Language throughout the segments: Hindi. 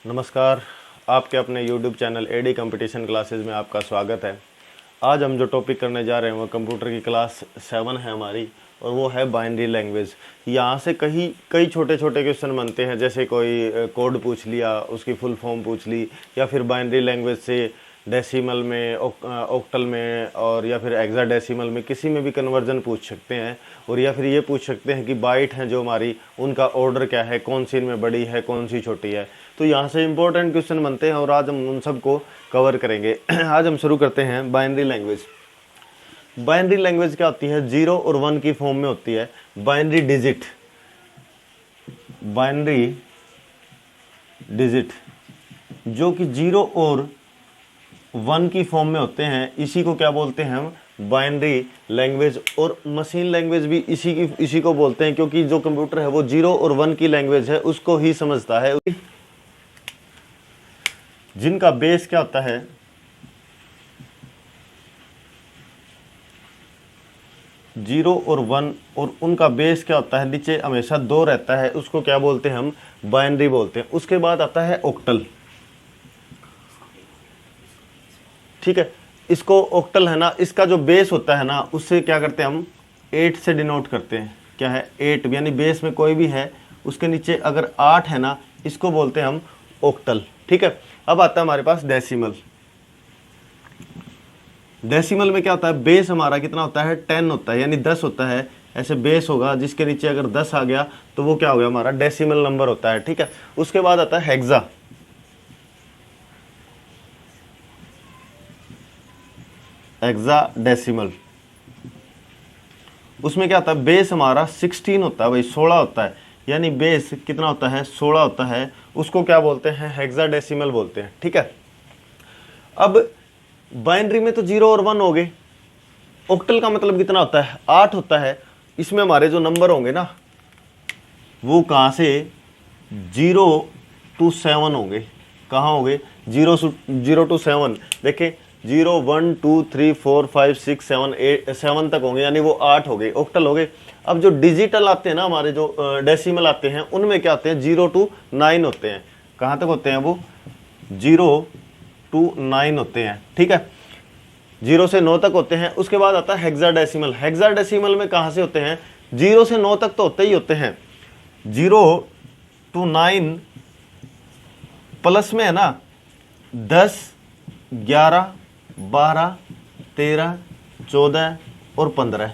नमस्कार। आपके अपने YouTube चैनल एडी कंपटीशन क्लासेस में आपका स्वागत है। आज हम जो टॉपिक करने जा रहे हैं वो कंप्यूटर की क्लास 7 है हमारी, और वो है बाइनरी लैंग्वेज। यहाँ से कई छोटे छोटे क्वेश्चन बनते हैं, जैसे कोई कोड पूछ लिया, उसकी फुल फॉर्म पूछ ली, या फिर बाइनरी लैंग्वेज से डेसिमल में, ऑक्टल में, और या फिर हेक्साडेसिमल में, किसी में भी कन्वर्जन पूछ सकते हैं। और या फिर ये पूछ सकते हैं कि बाइट हैं जो हमारी, उनका ऑर्डर क्या है, कौन सी इनमें बड़ी है, कौन सी छोटी है। तो यहाँ से इंपॉर्टेंट क्वेश्चन बनते हैं और आज हम उन सबको कवर करेंगे। आज हम शुरू करते हैं बाइनरी लैंग्वेज। बाइनरी लैंग्वेज क्या होती है? 0 और 1 की फॉर्म में होती है। बाइनरी डिजिट, बाइनरी डिजिट जो कि 0 और 1 की फॉर्म में होते हैं, इसी को क्या बोलते हैं हम? Binary language. और मशीन लैंग्वेज भी इसी को बोलते हैं, क्योंकि जो कंप्यूटर है वो 0 और 1 की लैंग्वेज है उसको ही समझता है, जिनका बेस क्या होता है? 0 और 1, और उनका बेस क्या होता है? नीचे हमेशा 2 रहता है, उसको क्या बोलते हैं हम? बाइनरी बोलते हैं। उसके बाद आता है ऑक्टल। ठीक है, इसको ऑक्टल है ना, इसका जो बेस होता है ना, उससे क्या करते हैं हम? 8 से डिनोट करते हैं। क्या है? 8, यानी बेस में कोई भी है, उसके नीचे अगर 8 है ना, इसको बोलते हैं हम ऑक्टल। ठीक है, अब आता है हमारे पास डेसिमल। डेसिमल में क्या होता है? बेस हमारा कितना होता है? 10 होता है, यानी 10 होता है। ऐसे बेस होगा जिसके नीचे अगर 10 आ गया तो वो क्या हो गया? हमारा डेसिमल नंबर होता है। ठीक है, उसके बाद आता है हेक्सा। हेक्साडेसिमल, उसमें क्या होता है? बेस हमारा 16 होता है भाई, 16 होता है, यानी बेस कितना होता है? 16 होता है। उसको क्या बोलते हैं? हेक्साडेसिमल बोलते हैं। ठीक है, अब बाइनरी में तो 0 और 1 हो गए। ऑक्टल का मतलब कितना होता है? 8 होता है। इसमें हमारे जो नंबर होंगे ना, वो कहाँ से? 0 to 7 होंगे। कहाँ होंगे? 0 to 7। देखिए 0 1 2 3 4 5 6 7 8 7 तक होंगे, यानी वो 8 हो गए, ऑक्टल हो गए। अब जो डिजिटल आते हैं ना हमारे, जो डेसिमल आते हैं, उनमें क्या होते हैं? 0 to 9 होते हैं। कहाँ तक होते हैं वो? 0 to 9 होते हैं। ठीक है, 0 से 9 तक होते हैं। उसके बाद आता है हेक्साडेसिमल। हेक्साडेसिमल में कहाँ से होते हैं? 0 से 9 तक तो होते ही होते हैं। 0 to 9 प्लस में है ना 10 11 12 13 14 और 15,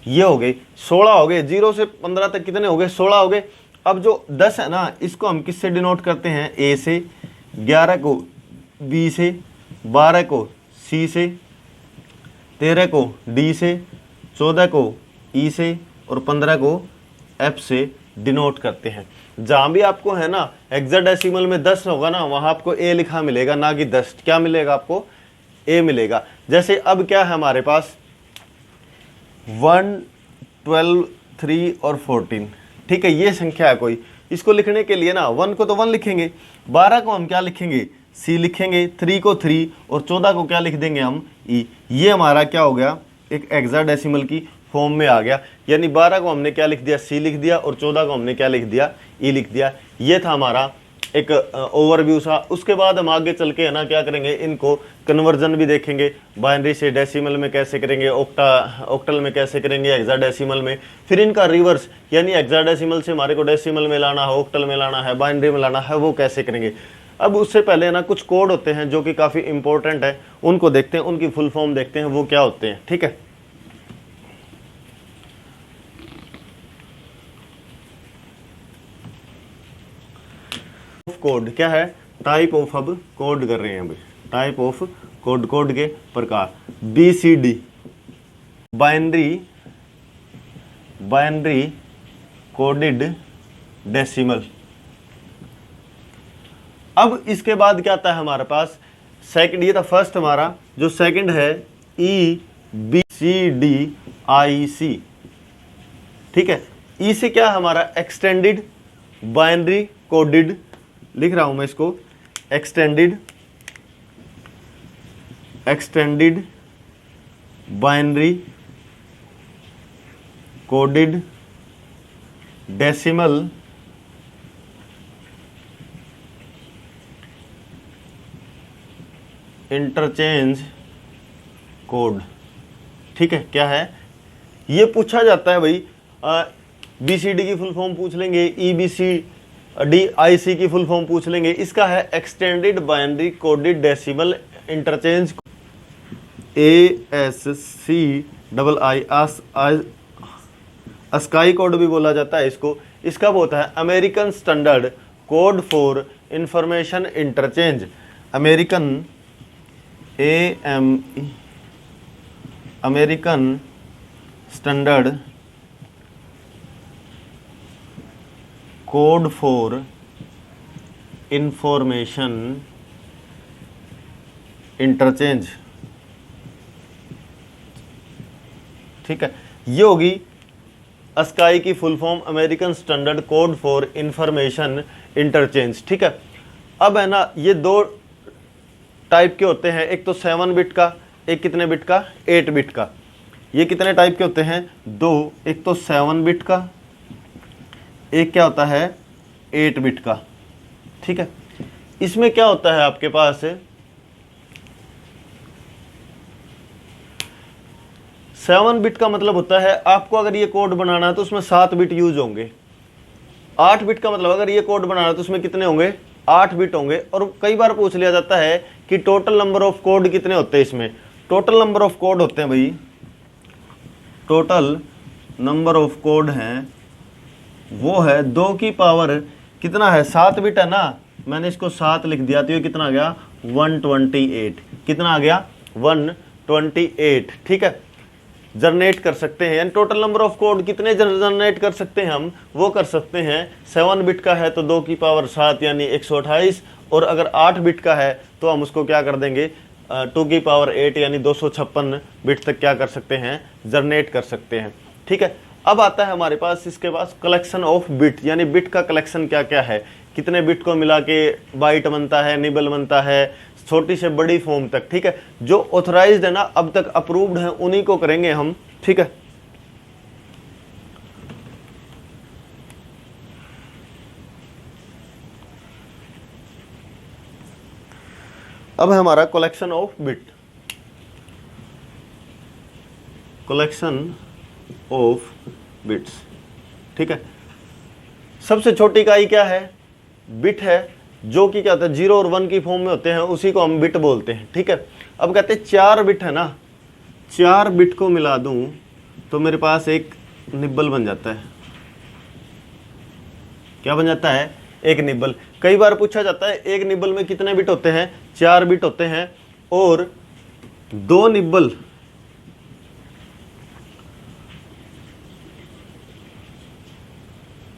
ये हो गए 16 हो गए। 0 से 15 तक कितने हो गए? 16 हो गए। अब जो 10 है ना, इसको हम किससे डिनोट करते हैं? ए से, 11 को बी से, 12 को सी से, 13 को डी से, 14 को ई से, और 15 को एफ से डिनोट करते हैं। जहां भी आपको है ना हेक्साडेसिमल में 10 होगा ना, वहां आपको ए लिखा मिलेगा, ना कि 10। क्या मिलेगा आपको? ए मिलेगा। जैसे अब क्या है हमारे पास? 1 12 3 और 14। ठीक है, ये संख्या है कोई। इसको लिखने के लिए ना 1 को तो 1 लिखेंगे, 12 को हम क्या लिखेंगे? सी लिखेंगे, 3 को 3, और 14 को क्या लिख देंगे हम? ई। ये हमारा क्या हो गया? एक हेक्साडेसिमल की फॉर्म में आ गया। यानी 12 को हमने क्या लिख दिया? सी लिख दिया, और 14 को हमने क्या लिख दिया? ई लिख दिया। ये था हमारा एक ओवरव्यू सा। उसके बाद हम आगे चल के है ना क्या करेंगे? इनको कन्वर्जन भी देखेंगे। बाइनरी से डेसिमल में कैसे करेंगे, ऑक्टल में कैसे करेंगे, हेक्साडेसिमल में। फिर इनका रिवर्स, यानी हेक्साडेसिमल से हमारे को डेसिमल में लाना है, ऑक्टल में लाना है, बाइनरी में लाना है, वो कैसे करेंगे। अब उससे पहले ना कुछ कोड होते हैं जो कि काफ़ी इंपॉर्टेंट है, उनको देखते हैं, उनकी फुल फॉर्म देखते हैं वो क्या होते हैं। ठीक है, कोड क्या है? टाइप ऑफ, अब कोड कर रहे हैं अभी, टाइप ऑफ कोड, कोड के प्रकार। BCD, binary, binary coded decimal. अब इसके बाद क्या आता है हमारे पास? सेकंड, ये था फर्स्ट हमारा। जो सेकंड है EBCDIC। ठीक है, ई से क्या हमारा? एक्सटेंडेड बाइनरी कोडेड, लिख रहा हूं मैं इसको, extended binary coded decimal interchange code. ठीक है, क्या है ये पूछा जाता है भाई। BCD की फुल फॉर्म पूछ लेंगे, EBCDIC की फुल फॉर्म पूछ लेंगे। इसका है extended binary coded decimal interchange, ASCII, ASCII code भी बोला जाता है इसको। इसका वो होता है American standard code for information interchange. American AME, American standard code for information interchange. ठीक है, ये होगी अस्काई की full form, American standard code for information interchange. ठीक है, अब है ना ये दो टाइप के होते हैं, एक तो 7 बिट का, एक कितने बिट का, 8 बिट का। ये कितने टाइप के होते हैं, दो, एक तो 7 बिट का, एक क्या होता है 8 बिट का। ठीक है, इसमें क्या होता है आपके पास 7 बिट का मतलब होता है आपको अगर ये कोड बनाना है तो उसमें 7 बिट यूज होंगे। 8 बिट का मतलब अगर ये कोड बनाना है तो उसमें कितने होंगे, 8 बिट होंगे। और कई बार पूछ लिया जाता है कि टोटल नंबर ऑफ कोड कितने होते हैं इसमें। टोटल नंबर ऑफ कोड होते हैं भाई, टोटल नंबर ऑफ कोड हैं वो है 2 की पावर कितना है, 7 बिट है ना, मैंने इसको 7 लिख दिया तो ये कितना आ गया 128। कितना आ गया 128। ठीक है, जनरेट कर सकते हैं। यानी टोटल नंबर ऑफ कोड कितने जनरेट कर सकते हैं हम, वो कर सकते हैं। 7 बिट का है तो 2 की पावर 7 यानी 128, और अगर 8 बिट का है तो हम उसको क्या कर देंगे 2 की पावर 8 यानी 256 बिट तक क्या कर सकते हैं, जनरेट कर सकते हैं। ठीक है, अब आता है हमारे पास इसके पास कलेक्शन ऑफ बिट, यानी बिट का कलेक्शन क्या क्या है, कितने बिट को मिला के बाइट बनता है, निबल बनता है, छोटी से बड़ी फॉर्म तक। ठीक है, जो ऑथराइज्ड है ना, अब तक अप्रूव्ड है, उन्हीं को करेंगे हम। ठीक है, अब है हमारा collection of bit, collection of bits. ठीक है, सबसे छोटी इकाई क्या है, बिट है, जो कि क्या होता है 0 और 1 की फॉर्म में होते हैं, उसी को हम बिट बोलते हैं। ठीक है, अब कहते हैं 4 बिट है ना, 4 बिट को मिला दूं तो मेरे पास एक निब्बल बन जाता है। क्या बन जाता है, एक निब्बल। कई बार पूछा जाता है एक निब्बल में कितने बिट होते हैं, 4 बिट होते हैं, और 2 निब्बल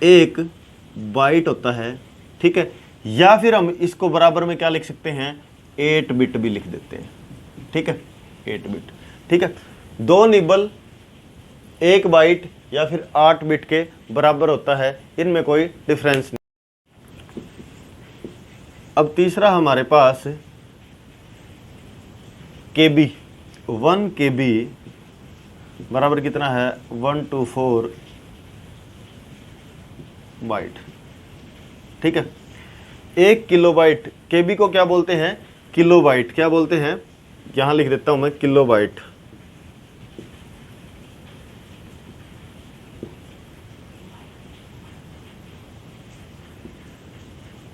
एक बाइट होता है। ठीक है, या फिर हम इसको बराबर में क्या लिख सकते हैं, 8 बिट भी लिख देते हैं। ठीक है, 8 बिट। ठीक है, 2 निबल 1 बाइट या फिर 8 बिट के बराबर होता है, इनमें कोई डिफरेंस नहीं। अब तीसरा हमारे पास KB, 1 KB बराबर कितना है 124 बाइट। ठीक है, 1 किलोबाइट, केबी को क्या बोलते हैं, किलोबाइट। क्या बोलते हैं, यहां लिख देता हूं मैं किलोबाइट।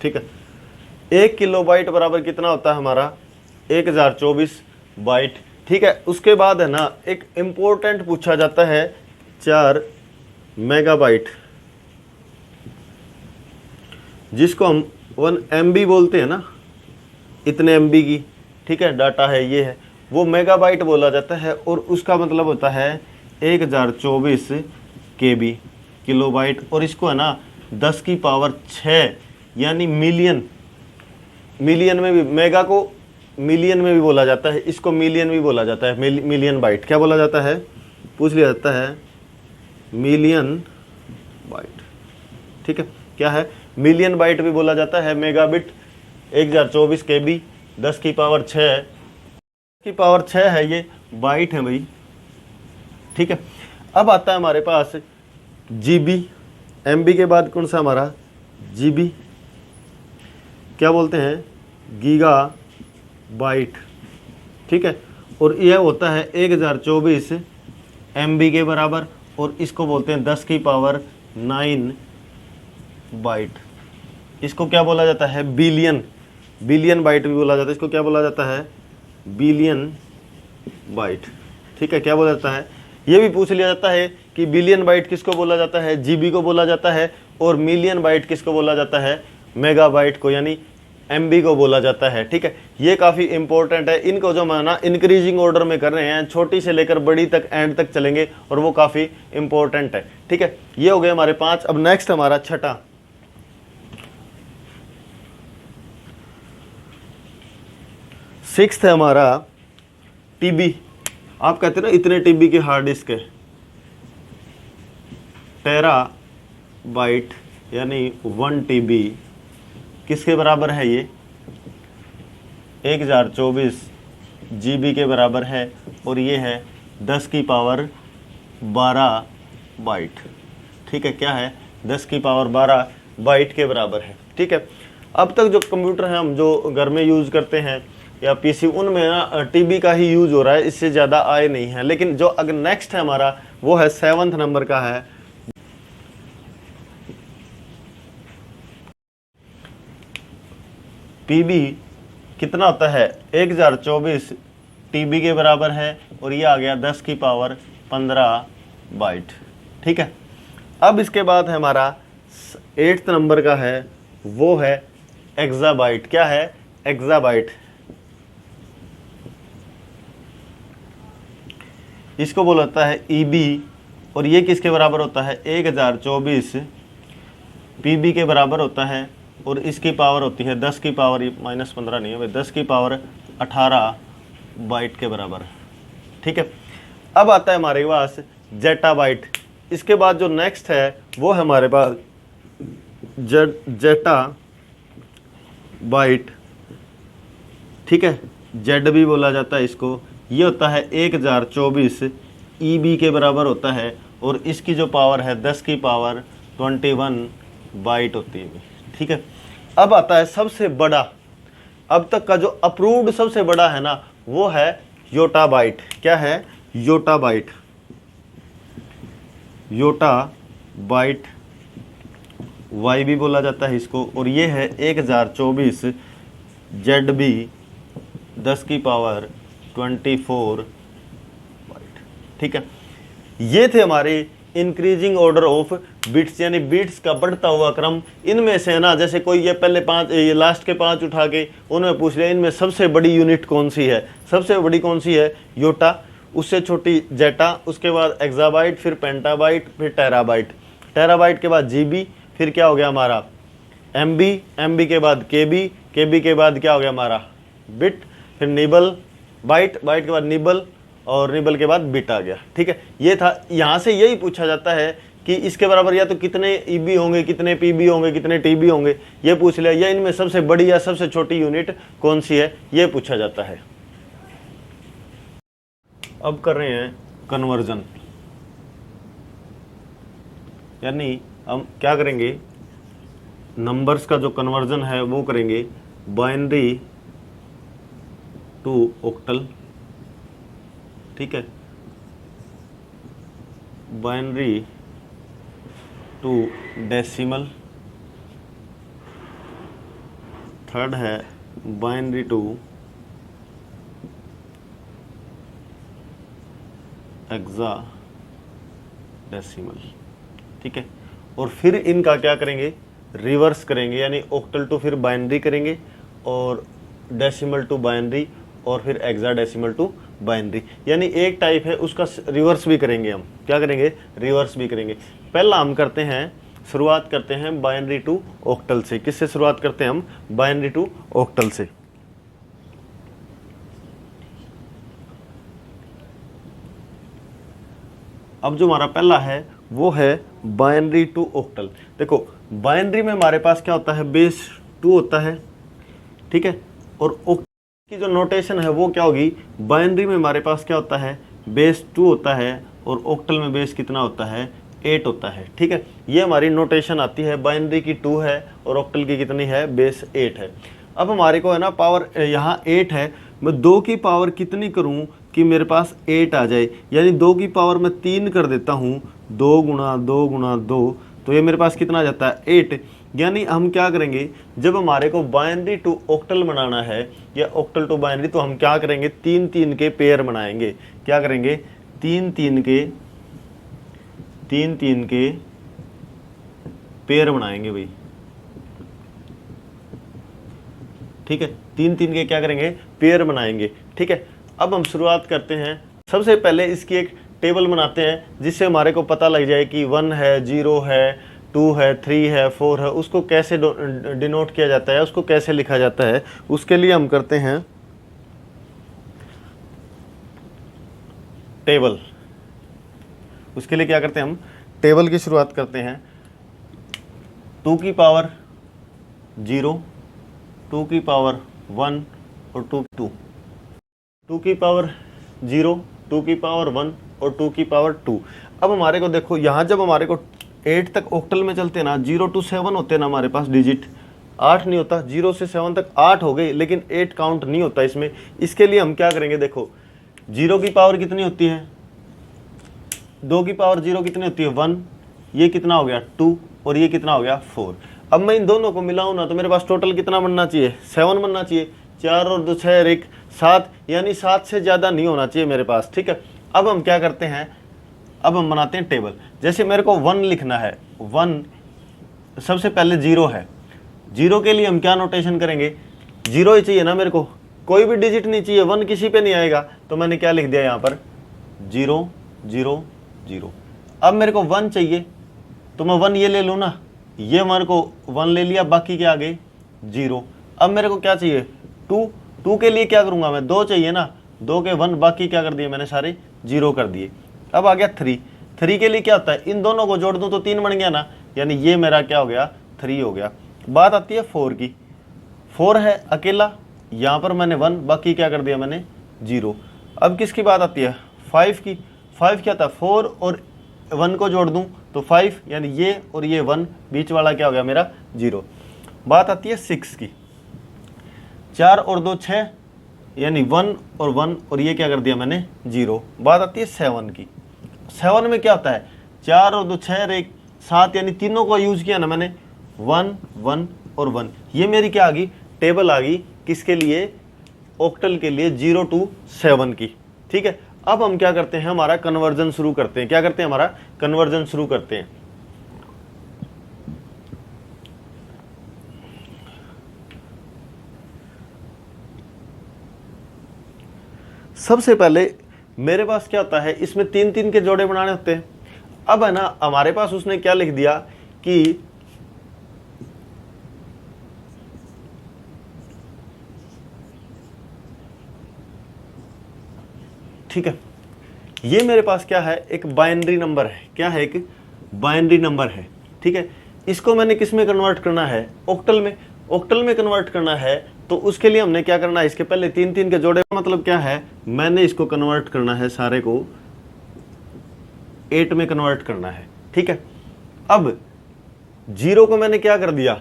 ठीक है, 1 किलोबाइट बराबर कितना होता है हमारा 1024 बाइट। ठीक है, उसके बाद है ना एक इंपॉर्टेंट पूछा जाता है 4 मेगाबाइट, जिसको हम 1 MB बोलते हैं ना, इतने MB की। ठीक है, डाटा है, ये है, वो मेगाबाइट बोला जाता है, और उसका मतलब होता है 1024 KB, किलोबाइट। और इसको है ना 10 की पावर 6 यानी मिलियन, मिलियन में भी, मेगा को मिलियन में भी बोला जाता है, इसको मिलियन भी बोला जाता है, मिलियन बाइट। क्या बोला जाता है, पूछ लिया जाता है मिलियन बाइट। ठीक है, क्या है, मिलियन बाइट भी बोला जाता है। मेगाबिट 1024 KB, 10 की पावर 6 की पावर 6 है, ये बाइट है भाई। ठीक है, अब आता है हमारे पास GB, MB के बाद कौन सा हमारा GB, क्या बोलते हैं गीगा बाइट। ठीक है, और यह होता है 1024 MB के बराबर, और इसको बोलते हैं 10 की पावर 9 बाइट। इसको क्या बोला जाता है? बिलियन, बिलियन बाइट भी बोला जाता है। इसको क्या बोला जाता है? Billion byte. ठीक है, क्या बोला जाता है? ये भी पूछ लिया जाता है कि बिलियन बाइट किसको बोला जाता है? जीबी को बोला जाता है। और मिलियन बाइट किसको बोला जाता है? मेगाबाइट को, यानी MB को बोला जाता है। ठीक है, ये काफ़ी इंपॉर्टेंट है। इनको जो मैं ना इंक्रीजिंग ऑर्डर में कर रहे हैं, छोटी से लेकर बड़ी तक एंड तक चलेंगे, और वो काफ़ी इंपॉर्टेंट है। ठीक है, ये हो गए हमारे 5। अब नेक्स्ट हमारा छठा, सिक्स्थ है हमारा टीबी। आप कहते हैं ना इतने टीबी की हार्ड डिस्क है, टेरा बाइट यानी 1 TB किसके बराबर है? ये 1024 GB के बराबर है, और ये है 10 की पावर 12 बाइट। ठीक है, क्या है? 10 की पावर 12 बाइट के बराबर है। ठीक है, अब तक जो कंप्यूटर है हम जो घर में यूज़ करते हैं या PC, उनमें ना TB का ही यूज़ हो रहा है, इससे ज़्यादा आए नहीं है। लेकिन जो अगर नेक्स्ट है हमारा, वो है 7th नंबर का है PB। कितना होता है? 1024 TB के बराबर है, और ये आ गया 10 की पावर 15 बाइट। ठीक है, अब इसके बाद है हमारा 8th नंबर का है, वो है एक्साबाइट। क्या है? एक्साबाइट। इसको बोला जाता है EB, और ये किसके बराबर होता है? 1024 PB के बराबर होता है, और इसकी पावर होती है 10 की पावर -15 नहीं है, 10 की पावर 18 बाइट के बराबर। ठीक है, अब आता है हमारे पास जेटा बाइट। इसके बाद जो नेक्स्ट है वो है हमारे पास जेटा बाइट। ठीक है, जेड भी बोला जाता है इसको। ये होता है 1024 EB के बराबर होता है, और इसकी जो पावर है 10 की पावर 21 बाइट होती है। ठीक है, अब आता है सबसे बड़ा, अब तक का जो अप्रूव्ड सबसे बड़ा है ना, वो है योटा बाइट। क्या है? Yotta byte. Yotta byte Y भी बोला जाता है इसको, और ये है 1024 ZB 10 की पावर 24 बाइट। ठीक है, ये थे हमारे इंक्रीजिंग ऑर्डर ऑफ बिट्स, यानी बिट्स का बढ़ता हुआ क्रम। इनमें से ना, जैसे कोई ये पहले 5, ये लास्ट के 5 उठा के उनमें पूछ लिया, इनमें सबसे बड़ी यूनिट कौन सी है? सबसे बड़ी कौन सी है? योटा। उससे छोटी जेटा, उसके बाद एक्साबाइट, फिर पेंटाबाइट, फिर टेराबाइट। टेराबाइट के बाद GB, फिर क्या हो गया हमारा MB, MB के बाद KB, KB के बाद क्या हो गया हमारा बिट, फिर निबल, बाइट, बाइट के बाद निबल, और निबल के बाद बिट आ गया। ठीक है, ये था। यहाँ से यही पूछा जाता है कि इसके बराबर या तो कितने EB होंगे, कितने PB होंगे, कितने TB होंगे, ये पूछ लिया, या इनमें सबसे बड़ी या सबसे छोटी यूनिट कौन सी है, ये पूछा जाता है। अब कर रहे हैं कन्वर्जन, यानी हम क्या करेंगे? नंबर्स का जो कन्वर्जन है वो करेंगे बाइनरी टू ऑक्टल। ठीक है, बाइनरी टू डेसिमल। थर्ड है बाइनरी टू हेक्सा डेसिमल। ठीक है, और फिर इनका क्या करेंगे? रिवर्स करेंगे, यानी ऑक्टल टू फिर बाइनरी करेंगे, और डेसिमल टू बाइनरी, और फिर हेक्साडेसिमल टू बाइनरी। यानी एक टाइप है उसका रिवर्स भी करेंगे हम। क्या करेंगे? रिवर्स भी करेंगे। पहला हम करते हैं, शुरुआत करते हैं बाइनरी टू ऑक्टल से। किससे शुरुआत करते हैं हम? बाइनरी टू ऑक्टल से। अब जो हमारा पहला है वो है बाइनरी टू ऑक्टल। देखो, बाइनरी में हमारे पास क्या होता है? बेस 2 होता है। ठीक है, और ऑक्टल की जो नोटेशन है वो क्या होगी? बाइनरी में हमारे पास क्या होता है? बेस 2 होता है, और ऑक्टल में बेस कितना होता है? 8 होता है। ठीक है, ये हमारी नोटेशन आती है। बाइनरी की 2 है और ऑक्टल की कितनी है? बेस 8 है। अब हमारे को है ना पावर यहाँ 8 है, मैं 2 की पावर कितनी करूं कि मेरे पास 8 आ जाए, यानी 2 की पावर मैं 3 कर देता हूं, 2 गुणा 2 गुणा 2, तो ये मेरे पास कितना आ जाता है 8। यानी हम क्या करेंगे, जब हमारे को बाइनरी टू ऑक्टल बनाना है या ऑक्टल टू बाइनरी, तो हम क्या करेंगे 3-3 के पेयर बनाएंगे। क्या करेंगे 3-3 के पेयर बनाएंगे भाई, ठीक है। 3-3 के क्या करेंगे पेयर बनाएंगे, ठीक है। अब हम शुरुआत करते हैं। सबसे पहले इसकी एक टेबल बनाते हैं जिससे हमारे को पता लग जाए कि 1 है, 0 है, 2 है, 3 है, 4 है, उसको कैसे डिनोट किया जाता है, उसको कैसे लिखा जाता है। उसके लिए हम करते हैं टेबल। उसके लिए क्या करते हैं हम टेबल की शुरुआत करते हैं। 2 की पावर 0, 2 की पावर 1 और 2 की पावर 0, 2 की पावर 1 और 2 की पावर 2। अब हमारे को देखो यहाँ जब हमारे को 8 तक ऑक्टल में चलते हैं ना, 0 to 7 होते हैं ना हमारे पास डिजिट, 8 नहीं होता, 0 से 7 तक 8 हो गई, लेकिन 8 काउंट नहीं होता इसमें। इसके लिए हम क्या करेंगे, देखो 0 की पावर कितनी होती है, 2 की पावर 0 कितनी होती है 1, ये कितना हो गया 2 और ये कितना हो गया 4। अब मैं इन दोनों को मिलाऊं ना तो मेरे पास टोटल कितना बनना चाहिए 7 बनना चाहिए। 4 और 2 6 और 1 7, यानी 7 से ज़्यादा नहीं होना चाहिए मेरे पास, ठीक है। अब हम क्या करते हैं, अब हम बनाते हैं टेबल। जैसे मेरे को 1 लिखना है, 1 सबसे पहले 0 है, 0 के लिए हम क्या नोटेशन करेंगे, 0 ही चाहिए ना मेरे को, कोई भी डिजिट नहीं चाहिए, 1 किसी पे नहीं आएगा, तो मैंने क्या लिख दिया यहाँ पर 0 0 0। अब मेरे को 1 चाहिए तो मैं 1 ये ले लूँ ना, ये हमारे को 1 ले लिया, बाकी क्या आ गए 0। अब मेरे को क्या चाहिए 2 के लिए क्या करूँगा मैं, 2 चाहिए ना, 2 के 1, बाकी क्या कर दिए मैंने सारे 0 कर दिए। अब आ गया 3 के लिए क्या होता है, इन दोनों को जोड़ दूँ तो 3 बन गया ना, यानी ये मेरा क्या हो गया 3 हो गया। बात आती है 4 की, 4 है अकेला, यहाँ पर मैंने 1, बाकी क्या कर दिया मैंने 0। अब किसकी बात आती है 5 की, 5 क्या था 4 और 1 को जोड़ दूं तो 5, यानी ये और ये 1, बीच वाला क्या हो गया मेरा 0। बात आती है 6 की, 4 और 2 6, यानी 1 और 1 और ये क्या कर दिया मैंने 0। बात आती है 7 की, 7 में क्या होता है 4 और 2 6 और 1 7, यानी तीनों को यूज किया ना मैंने 1 1 और 1, ये मेरी क्या आ गई टेबल आ गई, किसके लिए ऑक्टल के लिए 0 to 7 की, ठीक है। अब हम क्या करते हैं, हमारा कन्वर्जन शुरू करते हैं। क्या करते हैं, हमारा कन्वर्जन शुरू करते हैं। सबसे पहले मेरे पास क्या होता है, इसमें 3-3 के जोड़े बनाने होते हैं। अब है ना हमारे पास उसने क्या लिख दिया कि ठीक है, ये मेरे पास क्या है एक बाइनरी नंबर है, क्या है एक बाइनरी नंबर है, ठीक है। इसको मैंने किस में कन्वर्ट करना है ऑक्टल में, ऑक्टल में कन्वर्ट करना है, तो उसके लिए हमने क्या करना है, इसके पहले 3-3 के जोड़े, मतलब क्या है मैंने इसको कन्वर्ट करना है सारे को 8 में कन्वर्ट करना है, ठीक है। अब 0 को मैंने क्या कर दिया,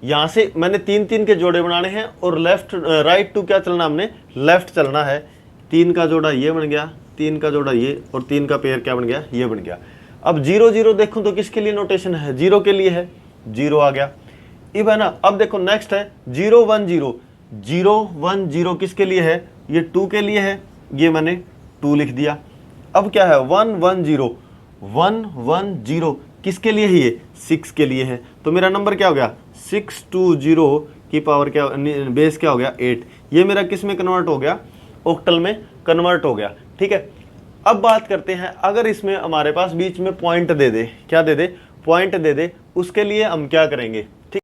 यहां से मैंने 3-3 के जोड़े बनाने हैं और लेफ्ट राइट टू क्या चलना, हमने लेफ्ट चलना है। 3 का जोड़ा ये बन गया, 3 का जोड़ा ये, और 3 का पेयर क्या बन गया ये बन गया। अब 0 0 देखूं तो किसके लिए नोटेशन है, 0 के लिए है, 0 आ गया। अब है ना, अब देखो नेक्स्ट है 0 1 0, 0 1 0 किसके लिए है, ये 2 के लिए है, ये मैंने 2 लिख दिया। अब क्या है 1 1 0, 1 1 0 किसके लिए है, ये 6 के लिए है, तो मेरा नंबर क्या हो गया 620 की पावर क्या, बेस क्या हो गया 8। ये मेरा किस में कन्वर्ट हो गया, ऑक्टल में कन्वर्ट हो गया, ठीक है। अब बात करते हैं, अगर इसमें हमारे पास बीच में पॉइंट दे दे, क्या दे दे पॉइंट दे दे, उसके लिए हम क्या करेंगे, ठीक।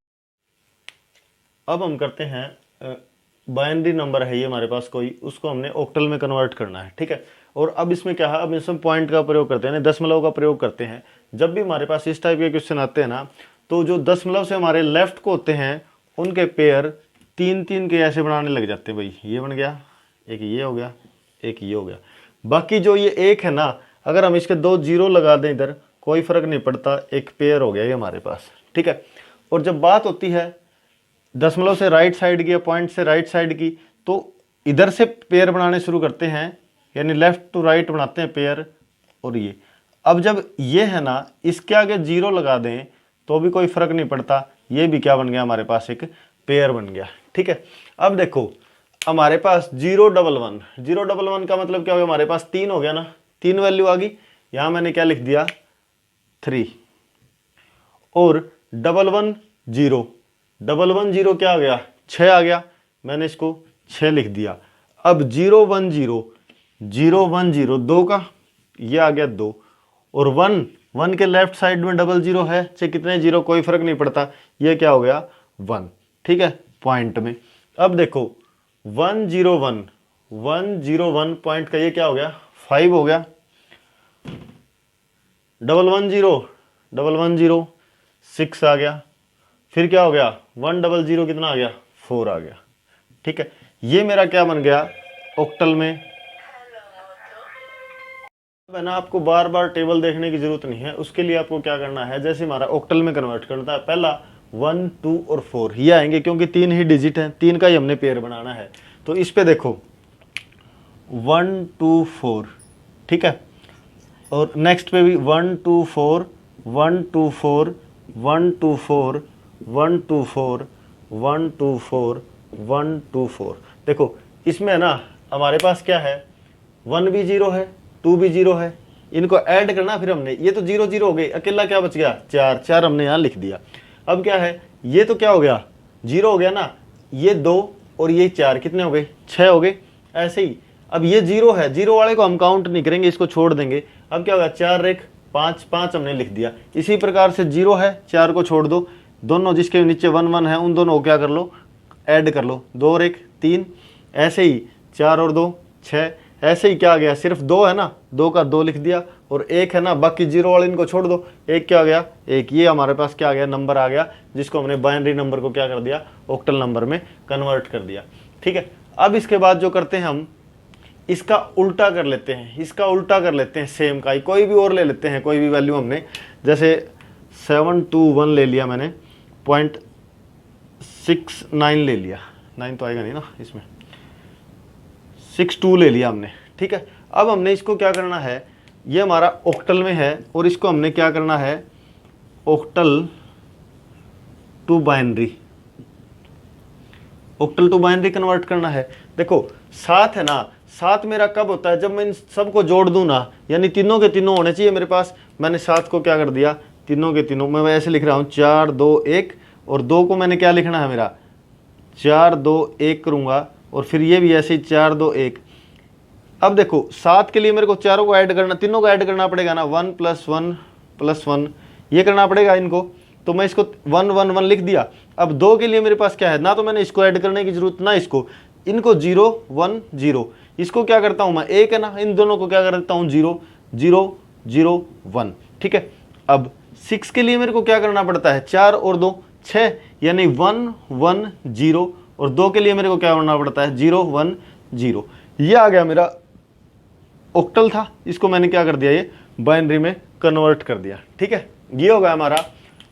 अब हम करते हैं बाइनरी नंबर है ये हमारे पास कोई, उसको हमने ऑक्टल में कन्वर्ट करना है, ठीक है। और अब इसमें क्या है, अब इसमें पॉइंट का प्रयोग करते हैं, दशमलव का प्रयोग करते हैं। जब भी हमारे पास इस टाइप के क्वेश्चन आते हैं ना, तो जो दशमलव से हमारे लेफ्ट को होते हैं उनके पेयर 3-3 के ऐसे बनाने लग जाते हैं भाई। ये बन गया, एक ये हो गया, एक ये हो गया। बाकी जो ये एक है ना, अगर हम इसके 2 0 लगा दें इधर, कोई फर्क नहीं पड़ता, एक पेयर हो गया ये हमारे पास, ठीक है। और जब बात होती है दशमलव से राइट साइड की या पॉइंट से राइट साइड की, तो इधर से पेयर बनाने शुरू करते हैं, यानी लेफ्ट टू राइट बनाते हैं पेयर। और ये अब जब ये है ना, इसके आगे 0 लगा दें तो भी कोई फर्क नहीं पड़ता, ये भी क्या बन गया हमारे पास, एक पेयर बन गया। ठीक है, अब देखो हमारे पास 0 1 1, 0 1 1 का मतलब क्या हो गया, हमारे पास 3 हो गया ना, 3 वैल्यू आ गई। यहां मैंने क्या लिख दिया 3, और 1 1 0, 1 1 0 क्या आ गया 6 आ गया, मैंने इसको 6 लिख दिया। अब 0 1 0, 0 1 0 2 का ये आ गया 2, और 1 1 के लेफ्ट साइड में 0 0 है, चाहे कितने 0 कोई फर्क नहीं पड़ता, ये क्या हो गया 1। ठीक है, पॉइंट में अब देखो 1 0 1, 1 0 1 पॉइंट का ये क्या हो गया 5 हो गया। 1 1 0, 1 1 0 6 आ गया, फिर क्या हो गया 1 0 0 कितना आ गया 4 आ गया। ठीक है, ये मेरा क्या बन गया ऑक्टल में। है ना, आपको बार बार टेबल देखने की जरूरत नहीं है, उसके लिए आपको क्या करना है, जैसे हमारा ऑक्टल में कन्वर्ट करना है, पहला 1 2 और 4 ये आएंगे, क्योंकि 3 ही डिजिट हैं, 3 का ही हमने पेयर बनाना है। तो इस पे देखो 1 2 4, ठीक है, और नेक्स्ट पे भी 1 2 4 1 2 4 1 2 4 1 2 4 1 2 4 1 2 4। देखो इसमें ना हमारे पास क्या है, 1 भी 0 है, 2 भी 0 है, इनको ऐड करना, फिर हमने ये तो 0 0 हो गए, अकेला क्या बच गया 4 4 हमने यहाँ लिख दिया। अब क्या है, ये तो क्या हो गया 0 हो गया ना, ये 2 और ये 4 कितने हो गए 6 हो गए। ऐसे ही अब ये 0 है, 0 वाले को हम काउंट नहीं करेंगे, इसको छोड़ देंगे। अब क्या होगा 4 1 5 5 हमने लिख दिया। इसी प्रकार से 0 है, 4 को छोड़ दो, दोनों जिसके नीचे 1 1 है उन दोनों को क्या कर लो ऐड कर लो, 2 और 1 3, ऐसे ही 4 और 2 6, ऐसे ही क्या आ गया सिर्फ 2 है ना, 2 का 2 लिख दिया, और 1 है ना, बाकी 0 वाले इनको छोड़ दो, 1 क्या आ गया 1। ये हमारे पास क्या आ गया नंबर आ गया, जिसको हमने बाइनरी नंबर को क्या कर दिया ऑक्टल नंबर में कन्वर्ट कर दिया। ठीक है, अब इसके बाद जो करते हैं हम इसका उल्टा कर लेते हैं, इसका उल्टा कर लेते हैं, सेम का ही कोई भी और ले लेते हैं, कोई भी वैल्यू हमने, जैसे 7 2 1 ले लिया मैंने, 0.69 ले लिया, 9 तो आएगा नहीं ना इसमें, 6 2 ले लिया हमने। ठीक है, अब हमने इसको क्या करना है, ये हमारा ऑक्टल में है, और इसको हमने क्या करना है octal to binary, octal to binary convert करना है। देखो 7 है ना, 7 मेरा कब होता है, जब मैं इन सबको जोड़ दूं ना, यानी तीनों के तीनों होने चाहिए मेरे पास। मैंने 7 को क्या कर दिया तीनों के तीनों, मैं ऐसे लिख रहा हूँ 4 2 1, और 2 को मैंने क्या लिखना है मेरा 4 2 1 करूँगा, और फिर ये भी ऐसे ही 4 2 1। अब देखो 7 के लिए मेरे को चारों को ऐड करना, तीनों को ऐड करना पड़ेगा ना, 1 + 1 + 1 ये करना पड़ेगा इनको, तो मैं इसको 1 1 1 लिख दिया। अब 2 के लिए मेरे पास क्या है ना, तो मैंने इसको ऐड करने की जरूरत ना, इसको इनको 0 1 0, इसको क्या करता हूं मैं 1 है ना, इन दोनों को क्या कर देता हूं 0 0 0 1। ठीक है, अब 6 के लिए मेरे को क्या करना पड़ता है 4 और 2 6, यानी 1 1 0, और 2 के लिए मेरे को क्या करना पड़ता है 0 1 0। ये आ गया मेरा ऑक्टल था, इसको मैंने क्या कर दिया ये बाइनरी में कन्वर्ट कर दिया। ठीक है, ये होगा हमारा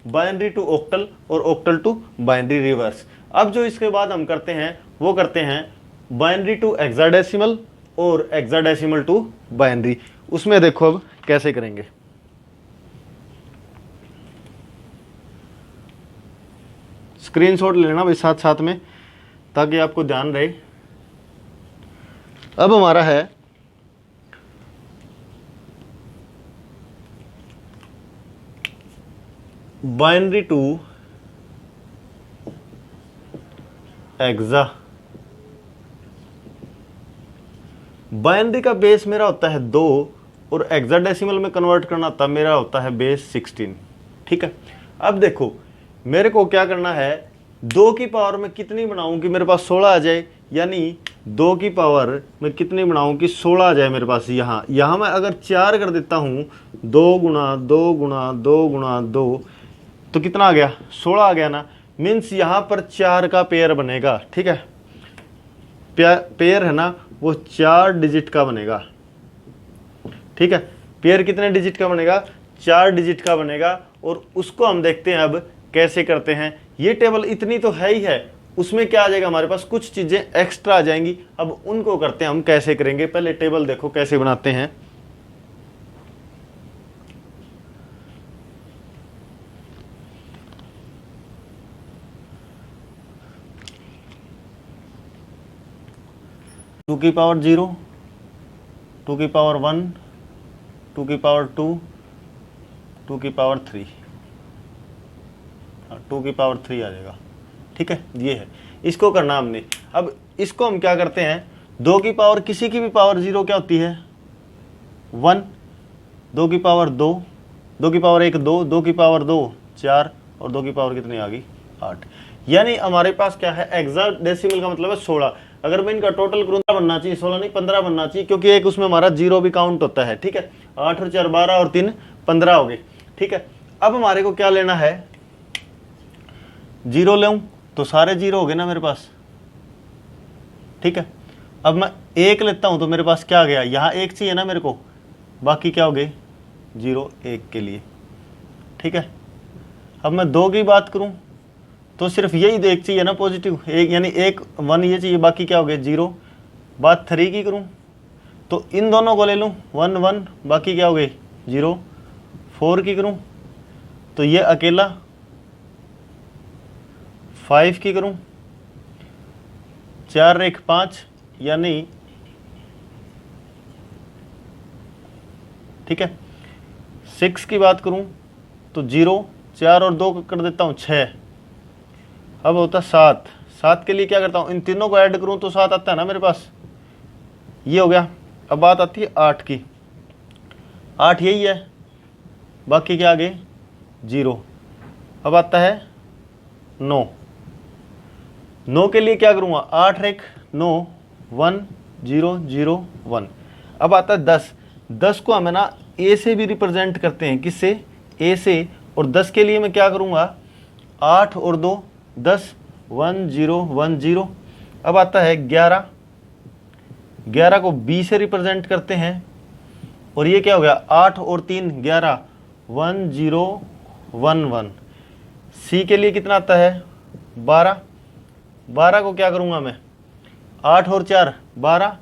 बाइनरी टू ऑक्टल और ऑक्टल टू बाइनरी रिवर्स। अब जो इसके बाद हम करते हैं वो करते हैं बाइनरी टू हेक्साडेसिमल और हेक्साडेसिमल टू बाइनरी। उसमें देखो अब कैसे करेंगे, स्क्रीनशॉट ले लेना भाई साथ साथ में, ताकि आपको ध्यान रहे। अब हमारा है बाइनरी टू हेक्सा। बाइनरी का बेस मेरा होता है 2, और हेक्साडेसिमल में कन्वर्ट करना होता है मेरा होता है बेस 16। ठीक है, अब देखो मेरे को क्या करना है, 2 की पावर में कितनी बनाऊं कि मेरे पास 16 आ जाए, यानी 2 की पावर में कितनी बनाऊं कि 16 आ जाए मेरे पास। यहाँ मैं अगर 4 कर देता हूँ, 2 गुणा 2 गुणा 2 गुणा 2, तो कितना आ गया 16 आ गया ना, मीन्स यहाँ पर 4 का पेयर बनेगा। ठीक है, पेयर है ना वो 4 डिजिट का बनेगा। ठीक है, पेयर कितने डिजिट का बनेगा 4 डिजिट का बनेगा, और उसको हम देखते हैं अब कैसे करते हैं। ये टेबल इतनी तो है ही है, उसमें क्या आ जाएगा हमारे पास, कुछ चीज़ें एक्स्ट्रा आ जाएंगी। अब उनको करते हैं हम, कैसे करेंगे, पहले टेबल देखो कैसे बनाते हैं। टू की पावर 0, 2 की पावर 1, 2 की पावर 2, 2 की पावर 3, 2 की पावर 3 आ जाएगा। ठीक है, ये है, इसको करना हमने। अब इसको हम क्या करते हैं, 2 की पावर किसी की भी पावर 0 क्या होती है 1, 2 की पावर 2, 2 की पावर 1 2, 2 की पावर 2 4, और 2 की पावर कितनी आ गई 8। यानी हमारे पास क्या है, हेक्साडेसिमल का मतलब है 16। अगर मैं इनका टोटल करूँ बनना चाहिए 16 नहीं 15 बनना चाहिए, क्योंकि एक उसमें हमारा 0 भी काउंट होता है। ठीक है, 8 और 4 12 और 3 15 हो गए। ठीक है, अब हमारे को क्या लेना है, 0 लूँ तो सारे 0 हो गए ना मेरे पास। ठीक है, अब मैं 1 लेता हूँ तो मेरे पास क्या आ गया, यहाँ 1 चाहिए ना मेरे को, बाकी क्या हो गए 0 1 के लिए। ठीक है, अब मैं 2 की बात करूँ तो सिर्फ यही एक चाहिए ना पॉजिटिव, एक यानी 1 1 ये चाहिए, बाकी क्या हो गए 0। बात 3 की करूँ तो इन दोनों को ले लूँ 1 1, बाकी क्या हो गए 0। 4 की करूँ तो ये अकेला, 5 की करूँ 4 1 5 यानी, ठीक है, 6 की बात करूँ तो 0, 4 और 2 कर देता हूँ 6, अब होता 7। 7 के लिए क्या करता हूँ, इन तीनों को ऐड करूँ तो 7 आता है ना मेरे पास, ये हो गया। अब बात आती है 8 की, 8 यही है, बाकी क्या आगे 0। अब आता है 9, 9 के लिए क्या करूँगा, 8 1 9 1 0 0 1। अब आता है 10, 10 को हमें ना ए से भी रिप्रेजेंट करते हैं, किससे, ए से। और 10 के लिए मैं क्या करूँगा, 8 और 2 10 1 0 1 0। अब आता है 11, 11 को बी से रिप्रेजेंट करते हैं, और ये क्या हो गया 8 और 3 11 1 0 1 1। सी के लिए कितना आता है 12, 12 को क्या करूँगा मैं, 8 और 4 12,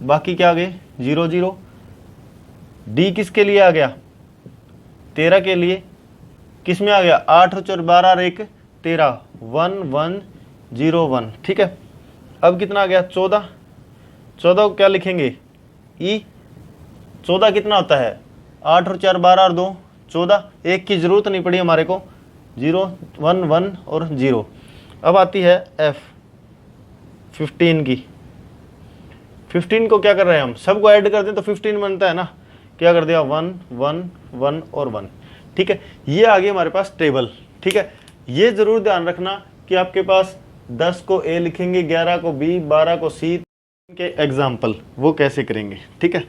बाकी क्या आ गए 0 0। डी किसके लिए आ गया, 13 के लिए, किस में आ गया 8 और 4 12 और 1 13 1 1 0 1। ठीक है, अब कितना आ गया 14, 14 को क्या लिखेंगे ई, 14 कितना होता है 8 और 4 12 और 2 14, एक की जरूरत नहीं पड़ी हमारे को, 0 1 1 और 0। अब आती है एफ 15 की, 15 को क्या कर रहे हैं हम, सबको ऐड कर दें तो 15 बनता है ना, क्या कर दिया 1 1 1 और 1। ठीक है, ये आ गई हमारे पास टेबल। ठीक है, ये जरूर ध्यान रखना कि आपके पास 10 को ए लिखेंगे, 11 को बी, 12 को सी के एग्जाम्पल वो कैसे करेंगे। ठीक है,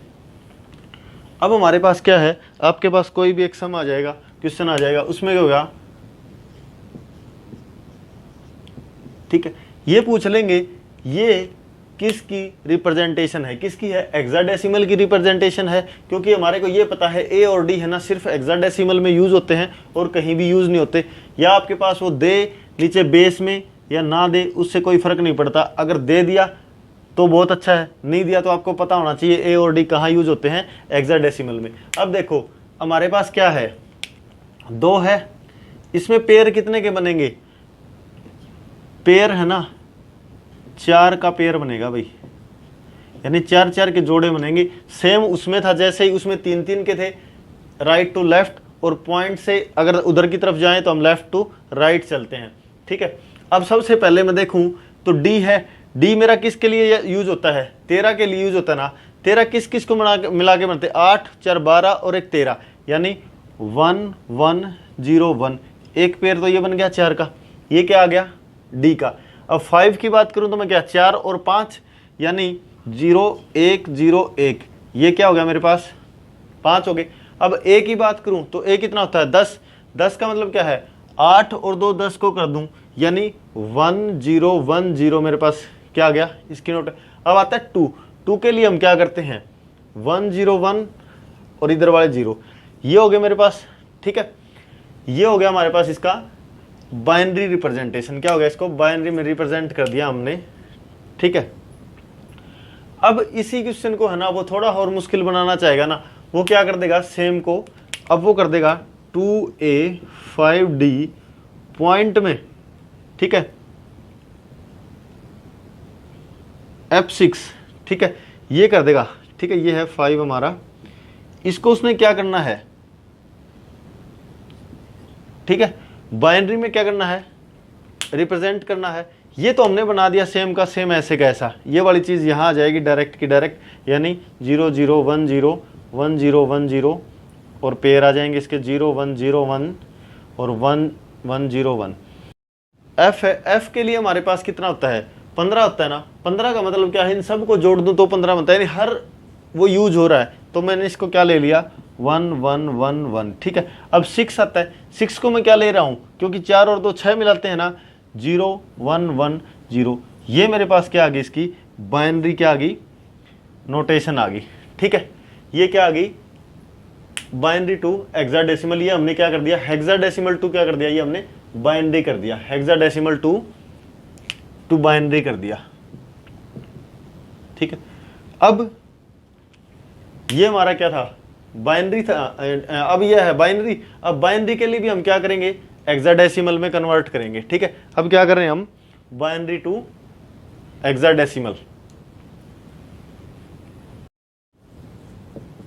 अब हमारे पास क्या है, आपके पास कोई भी एक सम आ जाएगा, क्वेश्चन आ जाएगा, उसमें क्या होगा, ठीक है, ये पूछ लेंगे ये किसकी रिप्रेजेंटेशन है, किसकी है, हेक्साडेसिमल की रिप्रेजेंटेशन है, क्योंकि हमारे को ये पता है ए और डी है ना सिर्फ हेक्साडेसिमल में यूज होते हैं और कहीं भी यूज नहीं होते। या आपके पास वो दे नीचे बेस में या ना दे, उससे कोई फर्क नहीं पड़ता। अगर दे दिया तो बहुत अच्छा है, नहीं दिया तो आपको पता होना चाहिए ए और डी कहाँ यूज होते हैं, हेक्साडेसिमल में। अब देखो हमारे पास क्या है, 2 है, इसमें पेयर कितने के बनेंगे, पेयर है ना 4 का पेयर बनेगा भाई, यानी 4 4 के जोड़े बनेंगे। सेम उसमें था, जैसे ही उसमें 3 3 के थे, राइट टू लेफ्ट, और पॉइंट से अगर उधर की तरफ जाएं तो हम लेफ्ट टू राइट चलते हैं। ठीक है, अब सबसे पहले मैं देखूं तो डी है, डी मेरा किसके लिए यूज होता है, 13 के लिए यूज होता है ना। 13 किस किस को मिला के बनते, 8 4 12 और एक 13, यानी 1 1 0 1। एक पेयर तो ये बन गया 4 का, ये क्या आ गया डी का। अब 5 की बात करूं तो मैं क्या, 4 और 5 यानी 0 1 0 1, ये क्या हो गया मेरे पास 5 हो गए। अब ए की बात करूं तो ए कितना होता है 10, 10 का मतलब क्या है 8 और 2 10 को कर दूं, यानी 1 0 1 0 मेरे पास क्या आ गया इसकी नोट। अब आता है 2, 2 के लिए हम क्या करते हैं 1 0 1 और इधर वाले 0, ये हो गया मेरे पास। ठीक है, ये हो गया हमारे पास इसका बाइनरी रिप्रेजेंटेशन। क्या हो गया, इसको बाइनरी में रिप्रेजेंट कर दिया हमने, ठीक है। अब इसी क्वेश्चन को है ना वो थोड़ा और मुश्किल बनाना चाहेगा ना, वो क्या कर देगा सेम को, अब वो कर देगा 2a 5d पॉइंट में, ठीक है, f6, ठीक है, ये कर देगा, ठीक है, ये है 5 हमारा। इसको उसने क्या करना है, ठीक है, बाइनरी में क्या करना है, रिप्रेजेंट करना है। ये तो हमने बना दिया सेम का सेम ऐसे का ऐसा, ये वाली चीज़ यहाँ आ जाएगी डायरेक्ट की डायरेक्ट, यानी 0 0 1 0 1 0 1 0 और पेयर आ जाएंगे इसके 0 1 0 1 और 1 1 0 1। एफ है, एफ के लिए हमारे पास कितना होता है, 15 होता है ना। 15 का मतलब क्या है, इन सबको जोड़ दूं तो 15 बनता है, यानी हर वो यूज हो रहा है, तो मैंने इसको क्या ले लिया 1 1 1 1, ठीक है। अब 6 आता है, 6 को मैं क्या ले रहा हूँ, क्योंकि 4 और 2 6 मिलाते हैं ना, 0 1 1 0। ये मेरे पास क्या आ गई, इसकी बाइनरी क्या आ गई, नोटेशन आ गई, ठीक है। ये क्या आ गई, बाइनरी टू हेक्साडेसिमल। ये हमने क्या कर दिया, हेक्साडेसिमल टू क्या कर दिया, ये हमने बाइनरी कर दिया, हेक्साडेसिमल टू बाइनरी कर दिया, ठीक है। अब ये हमारा क्या था, बाइनरी था, अब ये है बाइनरी। अब बाइनरी के लिए भी हम क्या करेंगे, हेक्साडेसिमल में कन्वर्ट करेंगे, ठीक है। अब क्या कर रहे हैं हम, binary to hexadecimal,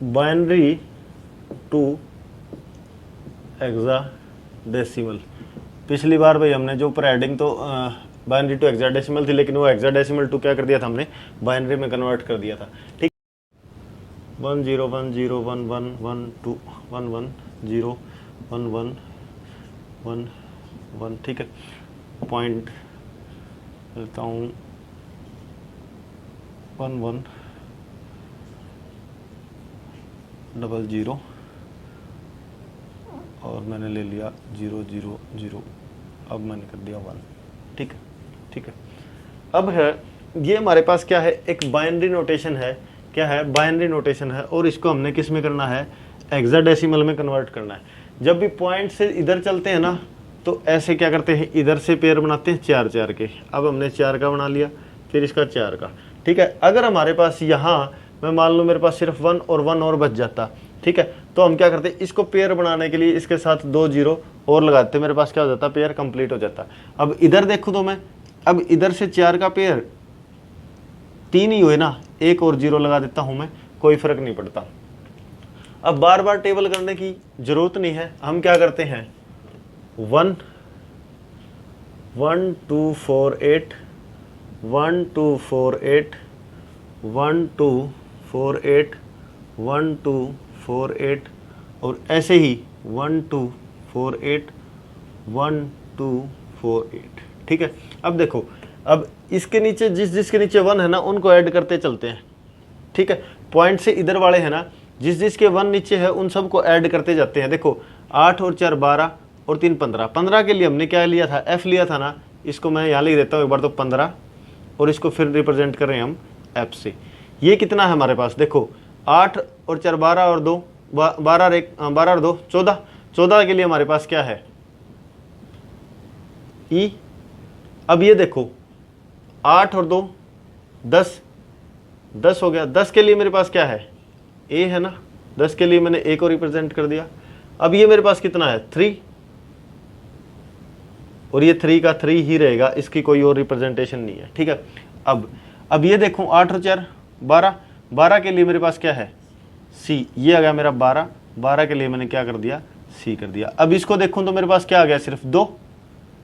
binary to hexadecimal. पिछली बार भाई हमने जो ऊपर एडिंग तो बाइनरी टू हेक्साडेसिमल थी, लेकिन वो हेक्साडेसिमल टू क्या कर दिया था हमने, बाइनरी में कन्वर्ट कर दिया था, ठीक। 1 0 1 0 1 1 1 2 1 1 0 1 1 1 1, ठीक है। पॉइंट लेता हूँ 1 1 0 0 और मैंने ले लिया 0 0 0, अब मैंने कर दिया 1, ठीक है, ठीक है। अब है ये हमारे पास क्या है, एक बाइनरी नोटेशन है, क्या है, बाइनरी नोटेशन है, और इसको हमने किस में करना है, हेक्साडेसिमल में कन्वर्ट करना है। जब भी पॉइंट से इधर चलते हैं ना, तो ऐसे क्या करते हैं, इधर से पेयर बनाते हैं 4 4 के। अब हमने 4 का बना लिया, फिर इसका 4 का, ठीक है। अगर हमारे पास यहाँ मैं मान लूँ मेरे पास सिर्फ 1 और 1 और बच जाता, ठीक है, तो हम क्या करते, इसको पेयर बनाने के लिए इसके साथ 2 0 और लगाते, मेरे पास क्या हो जाता, पेयर कंप्लीट हो जाता। अब इधर देखूँ तो मैं, अब इधर से 4 का पेयर 3 ही हुए ना, 1 और 0 लगा देता हूँ मैं, कोई फर्क नहीं पड़ता। अब बार बार टेबल करने की जरूरत नहीं है, हम क्या करते हैं 1 1 2 4 8 1 2 4 8 1 2 4 8 1 2 4 8 और ऐसे ही 1 2 4 8 1 2 4 8, ठीक है। अब देखो, अब इसके नीचे जिसके नीचे 1 है ना, उनको ऐड करते चलते हैं, ठीक है। पॉइंट से इधर वाले हैं ना, जिसके 1 नीचे है उन सबको ऐड करते जाते हैं। देखो 8 और 4 12 और 3 15, 15 के लिए हमने क्या लिया था, F लिया था ना, इसको मैं यहाँ लिख देता हूँ एक बार, तो 15, और इसको फिर रिप्रेजेंट कर रहे हैं हम F से। ये कितना है हमारे पास, देखो 8 और 4 12 और 2 12 और 2 14, 14 के लिए हमारे पास क्या है E। अब ये देखो 8 और 2 10, 10 हो गया, 10 के लिए मेरे पास क्या है A है ना, 10 के लिए मैंने A को रिप्रेजेंट कर दिया। अब ये मेरे पास कितना है 3, और ये 3 का 3 ही रहेगा, इसकी कोई और रिप्रेजेंटेशन नहीं है, ठीक है। अब ये देखो 8 और 4 12, 12 के लिए मेरे पास क्या है C, ये आ गया मेरा 12, 12 के लिए मैंने क्या कर दिया C कर दिया। अब इसको देखूं तो मेरे पास क्या आ गया, सिर्फ 2,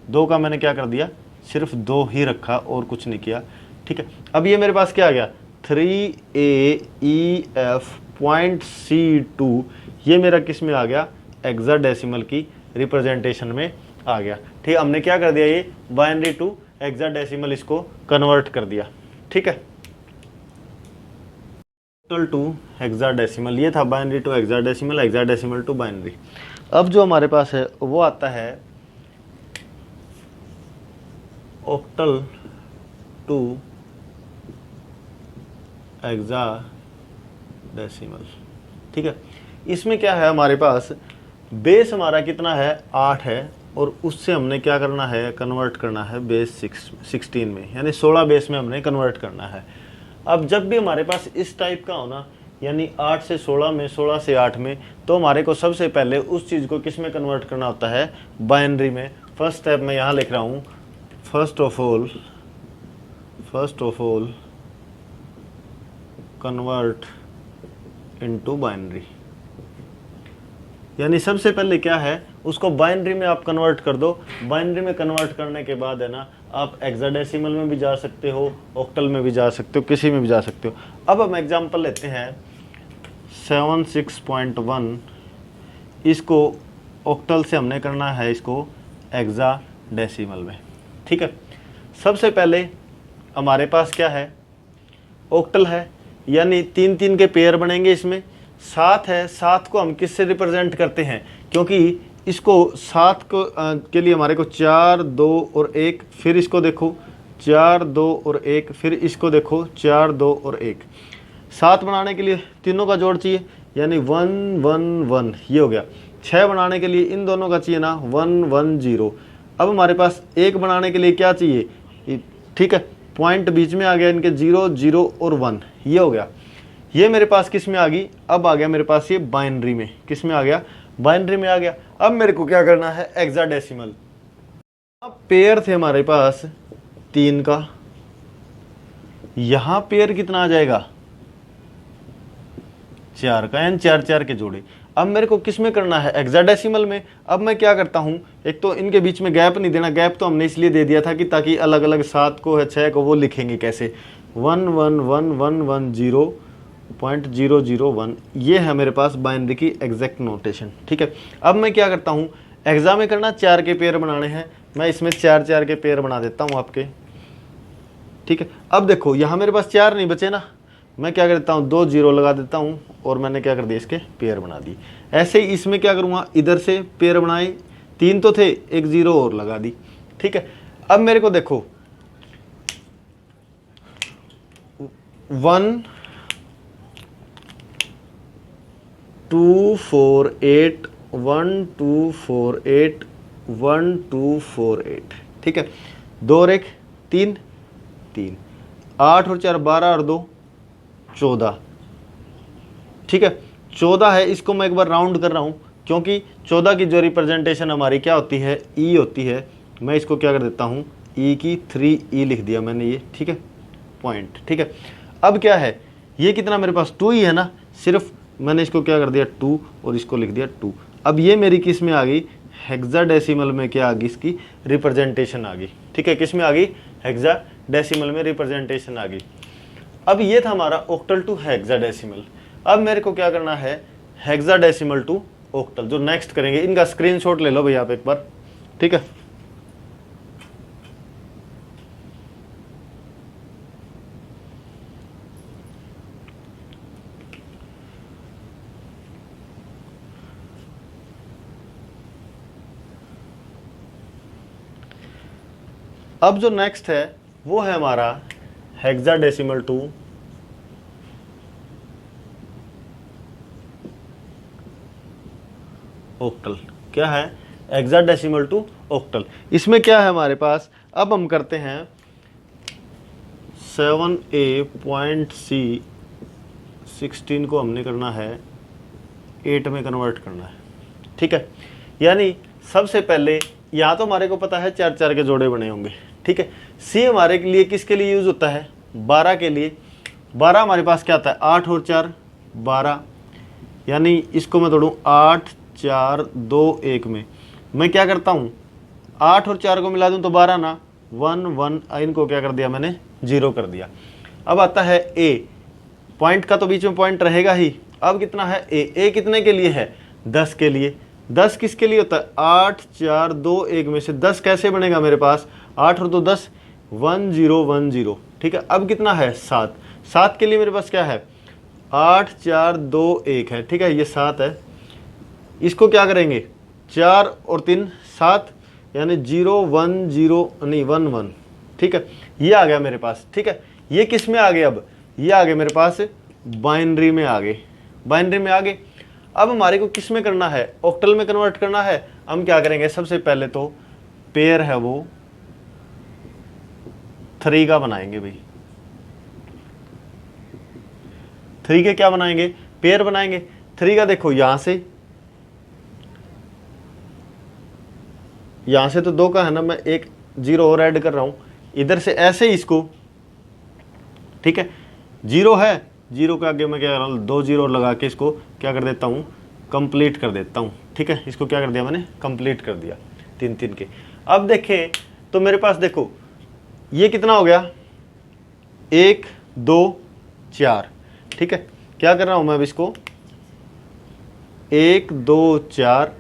2 का मैंने क्या कर दिया, सिर्फ 2 ही रखा और कुछ नहीं किया, ठीक है। अब ये मेरे पास क्या आ गया 3AEF.C2, ये मेरा किस में आ गया, हेक्साडेसिमल की रिप्रेजेंटेशन में आ गया, ठीक है। हमने क्या कर दिया, ये बाइनरी टू हेक्साडेसिमल इसको कन्वर्ट कर दिया, ठीक है। ऑक्टल टू हेक्साडेसिमल, ये था binary to hexadecimal, hexadecimal to binary. अब जो हमारे पास है वो आता है ऑक्टल टू हेक्साडेसिमल, ठीक है। इसमें क्या है हमारे पास, बेस हमारा कितना है 8 है, और उससे हमने क्या करना है, कन्वर्ट करना है बेस 16 में, यानी 16 बेस में हमने कन्वर्ट करना है। अब जब भी हमारे पास इस टाइप का होना, यानी 8 से 16 में, 16 से 8 में, तो हमारे को सबसे पहले उस चीज़ को किस में कन्वर्ट करना होता है, बाइनरी में। फर्स्ट स्टेप मैं यहाँ लिख रहा हूँ, first of all convert into binary. यानी सबसे पहले क्या है, उसको बाइनरी में आप कन्वर्ट कर दो। बाइनरी में कन्वर्ट करने के बाद है ना, आप हेक्साडेसिमल में भी जा सकते हो, ऑक्टल में भी जा सकते हो, किसी में भी जा सकते हो। अब हम एग्जांपल लेते हैं 76.1, इसको ऑक्टल से हमने करना है इसको हेक्साडेसिमल में। ठीक है, सबसे पहले हमारे पास क्या है, ऑक्टल है, यानी 3-3 के पेयर बनेंगे। इसमें 7 है, 7 को हम किससे रिप्रेजेंट करते हैं, क्योंकि इसको 7 को के लिए हमारे को 4, 2 और 1, फिर इसको देखो 4, 2 और 1, फिर इसको देखो 4, 2 और 1। 7 बनाने के लिए तीनों का जोड़ चाहिए, यानी 1 1 1, ये हो गया। 6 बनाने के लिए इन दोनों का चाहिए ना, 1 1 0। अब हमारे पास 1 बनाने के लिए क्या चाहिए, ठीक है, पॉइंट बीच में आ गया इनके, 0 0 और 1, ये हो गया। ये मेरे पास किस में आ गई, अब आ गया मेरे पास ये बाइनरी में। किस में आ गया, बाइनरी में आ गया। अब मेरे को क्या करना है, हेक्साडेसिमल। अब पेयर थे हमारे पास 3 का, यहां पेयर कितना आ जाएगा, 4 का, यानी 4 4 के जोड़े। अब मेरे को किस में करना है, हेक्साडेसिमल में। अब मैं क्या करता हूं, एक तो इनके बीच में गैप नहीं देना, गैप तो हमने इसलिए दे दिया था कि ताकि अलग अलग 7 को है 6 को वो लिखेंगे कैसे, 1 1 1 1 1 0.001, ये है मेरे पास बाइनरी की एग्जैक्ट नोटेशन। ठीक है, अब मैं क्या करता हूँ, हेक्सा में करना 4 के पेयर बनाने हैं, मैं इसमें 4 4 के पेयर बना देता हूँ आपके। ठीक है, अब देखो यहाँ मेरे पास 4 नहीं बचे ना, मैं क्या करता हूँ, 2 0 लगा देता हूँ और मैंने क्या कर दिया, इसके पेयर बना दी। ऐसे ही इसमें क्या करूँगा, इधर से पेयर बनाए, 3 तो थे, 1 0 और लगा दी। ठीक है, अब मेरे को देखो 1 2 4 8 1 2 4 8 1 2 4 8। ठीक है, 2 और 1 3 3, 8 और 4 12 और 2 14। ठीक है, 14 है, इसको मैं एक बार राउंड कर रहा हूँ, क्योंकि 14 की जो रिप्रेजेंटेशन हमारी क्या होती है, ई होती है। मैं इसको क्या कर देता हूँ, ई की 3 लिख दिया मैंने ये। ठीक है, पॉइंट। ठीक है, अब क्या है, ये कितना मेरे पास 2 ही है ना, सिर्फ मैंने इसको क्या कर दिया 2 और इसको लिख दिया 2। अब ये मेरी किस में आ गई, हेक्साडेसिमल में क्या आ गई, इसकी रिप्रेजेंटेशन आ गई। ठीक है, किस में आ गई, हेक्साडेसिमल में रिप्रेजेंटेशन आ गई। अब ये था हमारा ऑक्टल टू हेक्साडेसिमल। अब मेरे को क्या करना है, हेक्साडेसिमल टू ऑक्टल, जो नेक्स्ट करेंगे। इनका स्क्रीनशॉट ले लो भैया आप एक बार। ठीक है, अब जो नेक्स्ट है वो है हमारा हेक्साडेसिमल टू ऑक्टल। क्या है, हेक्साडेसिमल टू ऑक्टल। इसमें क्या है हमारे पास, अब हम करते हैं 7A.C 16 को हमने करना है 8 में कन्वर्ट करना है। ठीक है, यानी सबसे पहले यहाँ तो हमारे को पता है 4 4 के जोड़े बने होंगे। ठीक है, सी हमारे के लिए किसके लिए यूज होता है, 12 के लिए। 12 हमारे पास क्या आता है, 8 और 4 12, यानी इसको मैं तोड़ूँ 8 4 2 1 में। मैं क्या करता हूँ, 8 और 4 को मिला दूँ तो 12 ना, 1 1, इनको क्या कर दिया मैंने, 0 कर दिया। अब आता है ए, पॉइंट का तो बीच में पॉइंट रहेगा ही। अब कितना है ए कितने के लिए है, 10 के लिए। 10 किसके लिए होता है, 8 4 2 1 में से 10 कैसे बनेगा मेरे पास, 8 और 2 10, 1 0 1 0। ठीक है, अब कितना है 7, 7 के लिए मेरे पास क्या है, 8 4 2 1 है। ठीक है, ये 7 है, इसको क्या करेंगे, 4 और 3 7, यानी 0 1 0 नहीं 1 1। ठीक है, ये आ गया मेरे पास। ठीक है, ये किस में आ गए, अब ये आ गए मेरे पास बाइनरी में आ गए, बाइनरी में आ गए। अब हमारे को किस में करना है, ऑक्टल में कन्वर्ट करना है। हम क्या करेंगे, सबसे पहले तो पेयर है वो 3 का बनाएंगे भाई। 3 के क्या बनाएंगे, पेयर बनाएंगे। 3 का देखो यहां से तो 2 का है ना, मैं एक 0 और ऐड कर रहा हूं इधर से, ऐसे ही इसको, ठीक है। 0 है, 0 के आगे मैं क्या कर रहा हूँ, 2 0 लगा के इसको क्या कर देता हूँ, कंप्लीट कर देता हूँ, ठीक है। इसको क्या कर दिया मैंने, कंप्लीट कर दिया 3 3 के। अब देखें तो मेरे पास देखो ये कितना हो गया, 1 2 4, ठीक है। क्या कर रहा हूं मैं अब इसको 1 2 4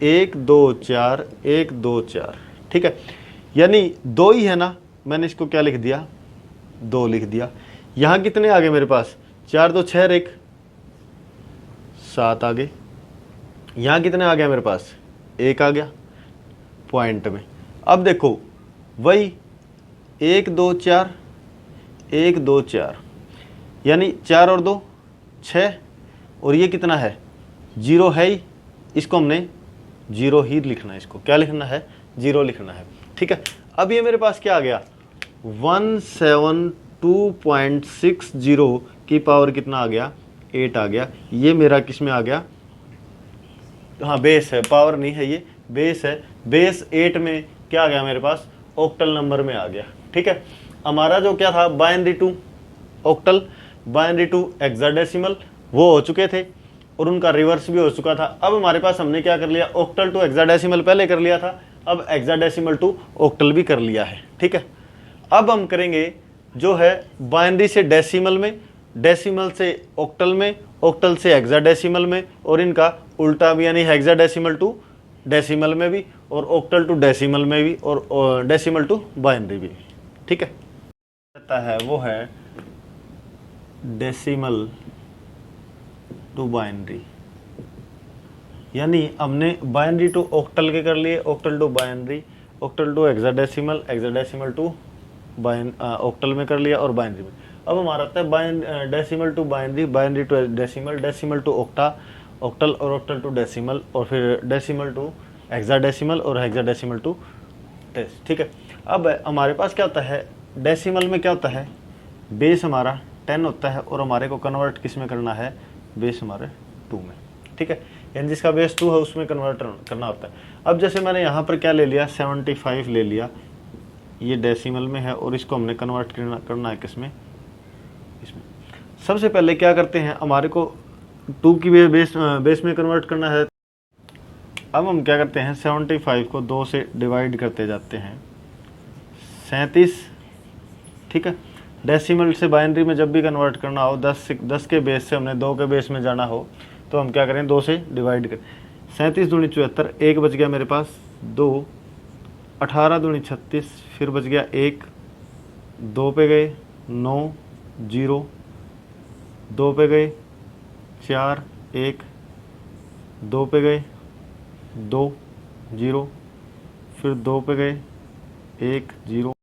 1 2 4 1 2 4, ठीक है। यानी 2 ही है ना, मैंने इसको क्या लिख दिया, 2 लिख दिया। यहां कितने आ गए मेरे पास, 4 2 6 1 7 आ गए। यहां कितने आ गया मेरे पास, 1 आ गया पॉइंट में। अब देखो वही 1 2 4 1 2 4, यानी 4 और 2 6, और ये कितना है, 0 है ही, इसको हमने 0 ही लिखना है, इसको क्या लिखना है, 0 लिखना है, ठीक है। अब ये मेरे पास क्या आ गया, 172.60 की पावर कितना आ गया, 8 आ गया। ये मेरा किस में आ गया, हाँ बेस है, पावर नहीं है, ये बेस है। बेस 8 में क्या आ गया मेरे पास, ऑक्टल नंबर में आ गया, ठीक है। हमारा जो क्या था, binary to octal, binary to hexadecimal, वो हो चुके थे और उनका रिवर्स भी हो चुका था। अब हमारे पास हमने क्या कर लिया, ऑक्टल टू हेक्साडेसिमल पहले कर लिया था, अब हेक्साडेसिमल टू ऑक्टल भी कर लिया है, ठीक है। अब हम करेंगे जो है बाइनरी से डेसिमल में, डेसिमल से ऑक्टल में, ऑक्टल से हेक्साडेसिमल में, और इनका उल्टा भी, यानी हेक्साडेसिमल टू डेसिमल में भी, और ऑक्टल टू डेसिमल में भी, और डेसिमल टू बाइनरी भी, ठीक है। है वो है डेसिमल टू बाइनरी, यानी हमने बाइनरी टू ऑक्टल के कर लिए, octal to binary, octal to hexadecimal, hexadecimal to octal में कर लिया, और बाइनरी में। अब हमारा आता है decimal to binary, binary to decimal, decimal to octa, octal और ऑक्टल टू डेसिमल, और फिर डेसिमल टू हेक्साडेसिमल और हेक्साडेसिमल टू डेस, ठीक है। अब हमारे पास क्या होता है, डेसिमल में क्या होता है, बेस हमारा 10 होता है, और हमारे को कन्वर्ट किस में करना है, बेस हमारे 2 में, ठीक है। यानी जिसका बेस 2 है उसमें कन्वर्ट करना होता है। अब जैसे मैंने यहाँ पर क्या ले लिया, 75 ले लिया, ये डेसिमल में है, और इसको हमने कन्वर्ट करना है किस में, इसमें। सबसे पहले क्या करते हैं, हमारे को 2 की बेस में कन्वर्ट करना है। अब हम क्या करते हैं, 75 को 2 से डिवाइड करते जाते हैं, 37, ठीक है। डेसिमल से बाइनरी में जब भी कन्वर्ट करना हो, 10 के बेस से हमने 2 के बेस में जाना हो, तो हम क्या करें, 2 से डिवाइड करें। 37 दूनी 74, 1 बच गया मेरे पास, 2, 18 दूनी 36, फिर बच गया 1, 2 पे गए 9 0, 2 पे गए 4 1, 2 पे गए 2 0, फिर 2 पे गए 1 0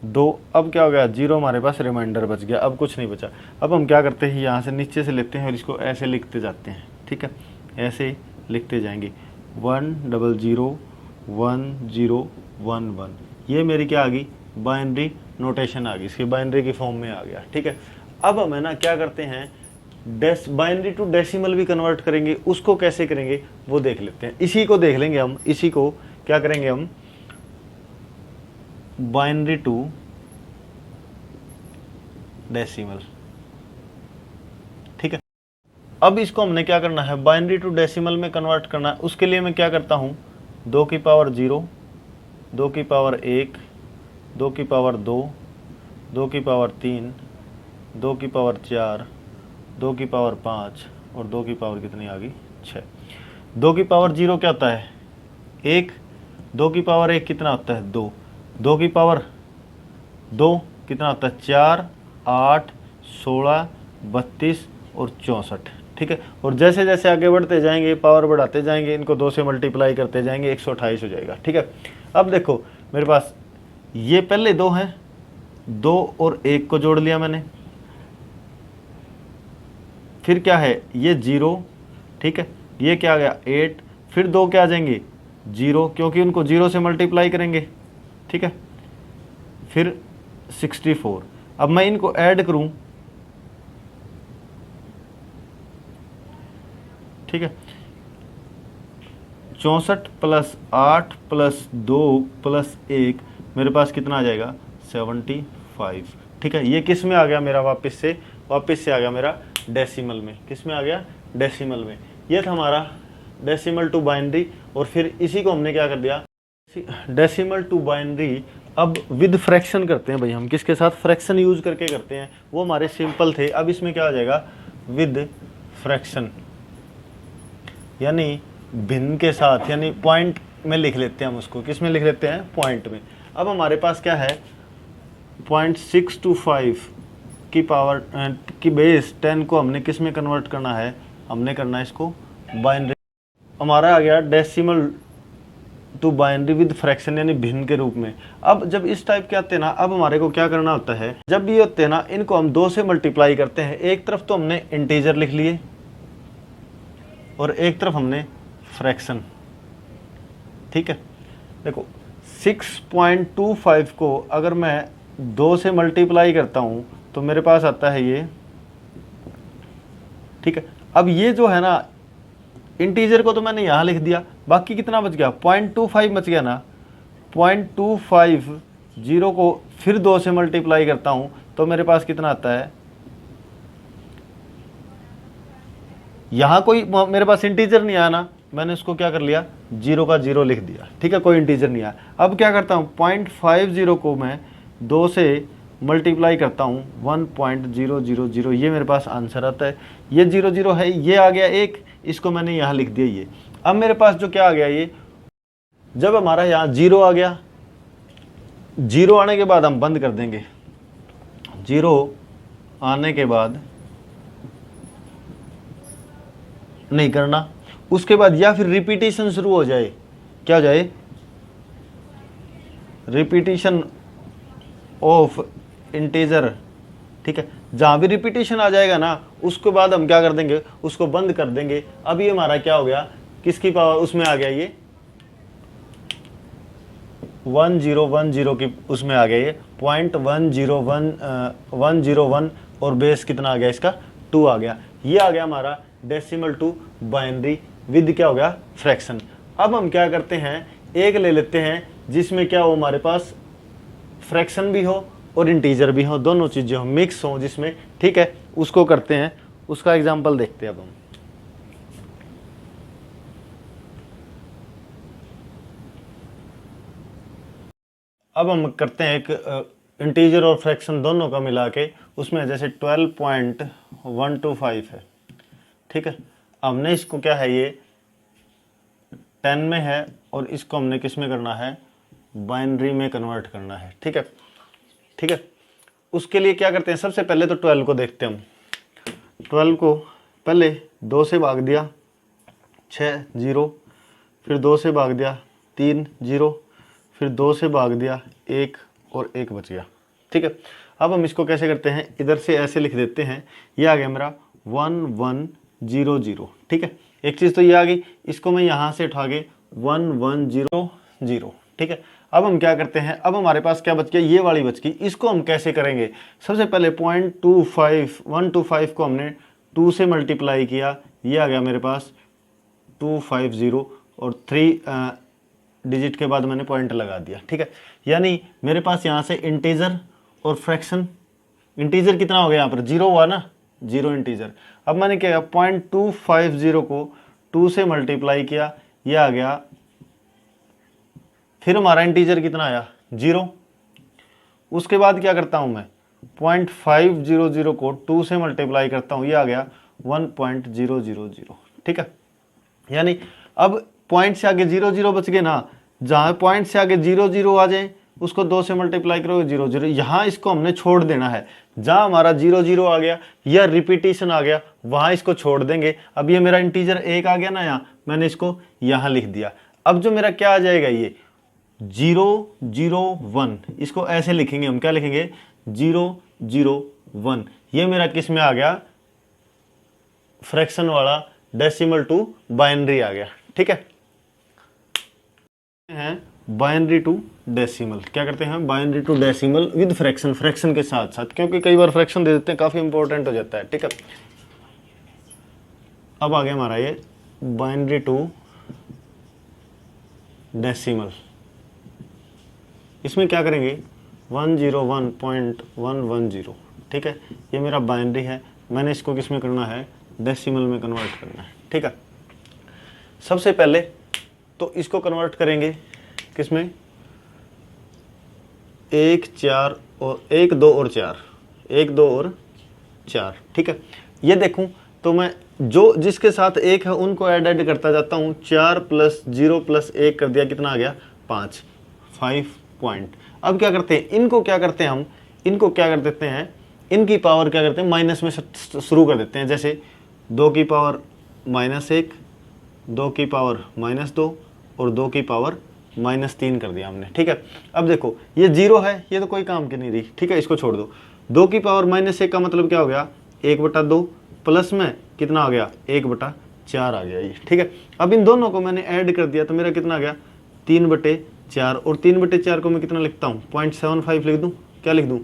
2। अब क्या हो गया, 0 हमारे पास रिमाइंडर बच गया, अब कुछ नहीं बचा। अब हम क्या करते हैं, यहाँ से नीचे से लेते हैं और इसको ऐसे लिखते जाते हैं, ठीक है। ऐसे ही लिखते जाएंगे, 1 0 0 1 0 1 1। ये मेरी क्या आ गई, बाइनरी नोटेशन आ गई, इसकी बाइनरी की फॉर्म में आ गया, ठीक है। अब हम है ना क्या करते हैं, बाइनरी टू डेसिमल भी कन्वर्ट करेंगे, उसको कैसे करेंगे वो देख लेते हैं। इसी को देख लेंगे हम, इसी को क्या करेंगे हम, बाइनरी टू डेसिमल, ठीक है। अब इसको हमने क्या करना है, बाइनरी टू डेसिमल में कन्वर्ट करना है। उसके लिए मैं क्या करता हूं, 2 की पावर 0, 2 की पावर 1, 2 की पावर 2, 2 की पावर 3, 2 की पावर 4, 2 की पावर 5, और 2 की पावर कितनी आ गई, 6। 2 की पावर 0 क्या होता है, 1, 2 की पावर 1 कितना होता है, 2, 2 की पावर 2 कितना होता है, 4 8 16 32 और 64, ठीक है। और जैसे जैसे आगे बढ़ते जाएंगे, पावर बढ़ाते जाएंगे, इनको 2 से मल्टीप्लाई करते जाएंगे, 128 हो जाएगा, ठीक है। अब देखो मेरे पास ये पहले 2 हैं, 2 और 1 को जोड़ लिया मैंने, फिर क्या है, ये 0, ठीक है। ये क्या आ गया 8, फिर 2 क्या आ जाएंगे, 0 क्योंकि उनको 0 से मल्टीप्लाई करेंगे, ठीक है। फिर 64। अब मैं इनको ऐड करूं, ठीक है। 64 + 8 + 2 + 1 मेरे पास कितना आ जाएगा 75, ठीक है। ये किस में आ गया मेरा, वापस से आ गया मेरा डेसिमल में। किस में आ गया, डेसिमल में। ये था हमारा डेसिमल टू बाइनरी। और फिर इसी को हमने क्या कर दिया, डेसिमल टू बाइनरी। अब विद फ्रैक्शन करते हैं भाई हम, किसके साथ, फ्रैक्शन यूज करके करते हैं, वो हमारे सिंपल थे। अब इसमें क्या आ जाएगा, विद फ्रैक्शन, यानी भिन्न के साथ, यानी पॉइंट में लिख लेते हैं हम उसको। किस में लिख लेते हैं, पॉइंट में। अब हमारे पास क्या है, 0.625 की पावर की बेस 10 को हमने किस में कन्वर्ट करना है, हमने करना है इसको बाइनरी। हमारा आ गया decimal to binary with fraction, यानी भिन्न के रूप में। अब जब इस टाइप के आते हैं ना, अब हमारे को क्या करना होता है, जब ये होते हैं ना, इनको हम 2 से मल्टीप्लाई करते हैं। एक तरफ तो हमने इंटीजर लिख लिए और एक तरफ हमने फ्रैक्शन, ठीक है। देखो 6.25 को अगर मैं 2 से मल्टीप्लाई करता हूं तो मेरे पास आता है ये, ठीक है। अब ये जो है ना, इंटीजर को तो मैंने यहां लिख दिया, बाकी कितना बच गया, 0.25 बच गया ना। 0.25 को फिर 2 से मल्टीप्लाई करता हूं तो मेरे पास कितना आता है, यहां कोई मेरे पास इंटीजर नहीं आया ना, मैंने इसको क्या कर लिया, 0 का 0 लिख दिया, ठीक है, कोई इंटीजर नहीं आया। अब क्या करता हूं, 0.50 को मैं 2 से मल्टीप्लाई करता हूं 1.000, ये मेरे पास आंसर आता है। ये 0 है, ये आ गया 1, इसको मैंने यहाँ लिख दिया ये। अब मेरे पास जो क्या आ गया, ये जब हमारा यहाँ 0 आ गया, 0 आने के बाद हम बंद कर देंगे। 0 आने के बाद नहीं करना, उसके बाद या फिर रिपीटिशन शुरू हो जाए, क्या हो जाए, रिपीटिशन ऑफ इंटीजर, ठीक है। जहां भी रिपीटिशन आ जाएगा ना, उसके बाद हम क्या कर देंगे, उसको बंद कर देंगे। अब ये हमारा क्या हो गया, किसकी पावर, उसमें आ गया ये 1010 की, उसमें आ गया ये 0.101 और बेस कितना आ गया इसका, 2 आ गया। ये आ गया हमारा डेसिमल टू बाइनरी विद क्या हो गया, फ्रैक्शन। अब हम क्या करते हैं, एक ले लेते हैं जिसमें क्या हो, हमारे पास फ्रैक्शन भी हो और इंटीजर भी हो, दोनों चीजें हो, मिक्स हो जिसमें, ठीक है। उसको करते हैं, उसका एग्जांपल देखते हैं अब हम करते हैं एक इंटीजर और फ्रैक्शन दोनों का मिला के, उसमें जैसे 12.125 है, ठीक है। हमने इसको क्या है, ये 10 में है और इसको हमने किस में करना है, बाइनरी में कन्वर्ट करना है, ठीक है, ठीक है। उसके लिए क्या करते हैं, सबसे पहले तो 12 को देखते हैं हम। 12 को पहले 2 से भाग दिया, 6 0, फिर 2 से भाग दिया 3 0, फिर 2 से भाग दिया 1 और 1 बच गया, ठीक है। अब हम इसको कैसे करते हैं, इधर से ऐसे लिख देते हैं, ये आ गया मेरा 1100, ठीक है। एक चीज़ तो ये आ गई, इसको मैं यहाँ से उठा के 1100, ठीक है। अब हम क्या करते हैं, अब हमारे पास क्या बच गया, ये वाली बच गई। इसको हम कैसे करेंगे, सबसे पहले 125 को हमने 2 से मल्टीप्लाई किया, ये आ गया मेरे पास 250 और 3 डिजिट के बाद मैंने पॉइंट लगा दिया, ठीक है। यानी मेरे पास यहाँ से इंटीजर और फ्रैक्शन, इंटीजर कितना हो गया यहाँ पर, 0 हुआ ना, 0 इंटीजर। अब मैंने क्या, 0.250 को 2 से मल्टीप्लाई किया, ये आ गया, फिर हमारा इंटीजर कितना आया, 0। उसके बाद क्या करता हूं मैं, 0.500 को 2 से मल्टीप्लाई करता हूं, ये आ गया 1.000, ठीक है। यानी अब पॉइंट से आगे 0 बच गए ना, जहां पॉइंट से आगे 0 आ जाए उसको 2 से मल्टीप्लाई करोगे 0 यहाँ इसको हमने छोड़ देना है। जहां हमारा 0 आ गया या रिपीटिशन आ गया, वहां इसको छोड़ देंगे। अब ये मेरा इंटीजर 1 आ गया ना, यहाँ मैंने इसको यहाँ लिख दिया। अब जो मेरा क्या आ जाएगा, ये 001, इसको ऐसे लिखेंगे हम, क्या लिखेंगे, 001। ये मेरा किस में आ गया, फ्रैक्शन वाला डेसिमल टू बाइनरी आ गया, ठीक है। हैं बाइनरी टू डेसिमल। क्या करते हैं? Binary to decimal with fraction, fraction के साथ साथ, क्योंकि कई बार फ्रैक्शन दे देते हैं, काफ़ी इंपॉर्टेंट हो जाता है। ठीक है, अब आ गया हमारा ये बाइनरी टू डेसिमल। इसमें क्या करेंगे? 101.110। ठीक है, ये मेरा बाइनरी है, मैंने इसको किस में करना है? डेसिमल में कन्वर्ट करना है। ठीक है, सबसे पहले तो इसको कन्वर्ट करेंगे किस में? 1 4 और 1 2 और 4, 1 2 और 4। ठीक है, ये देखूं तो मैं जो जिसके साथ 1 है उनको ऐड करता जाता हूं। 4 + 0 + 1 कर दिया, कितना आ गया? 5 पॉइंट। अब क्या करते हैं? इनको क्या करते हैं हम? इनको क्या कर देते हैं? इनकी पावर क्या करते हैं? माइनस में शुरू कर देते हैं। जैसे 2 की पावर -1, 2 की पावर -2 और 2 की पावर -3 कर दिया हमने। ठीक है, अब देखो ये 0 है, ये तो कोई काम की नहीं रही। ठीक है, इसको छोड़ दो। 2 की पावर -1 का मतलब क्या हो गया? 1/2 प्लस में कितना आ गया? 1/4 आ गया ये। ठीक है, अब इन दोनों को मैंने ऐड कर दिया तो मेरा कितना आ गया? 3/4। और 3/4 को मैं कितना लिखता हूँ? 0.75 लिख दूँ। क्या लिख दूँ?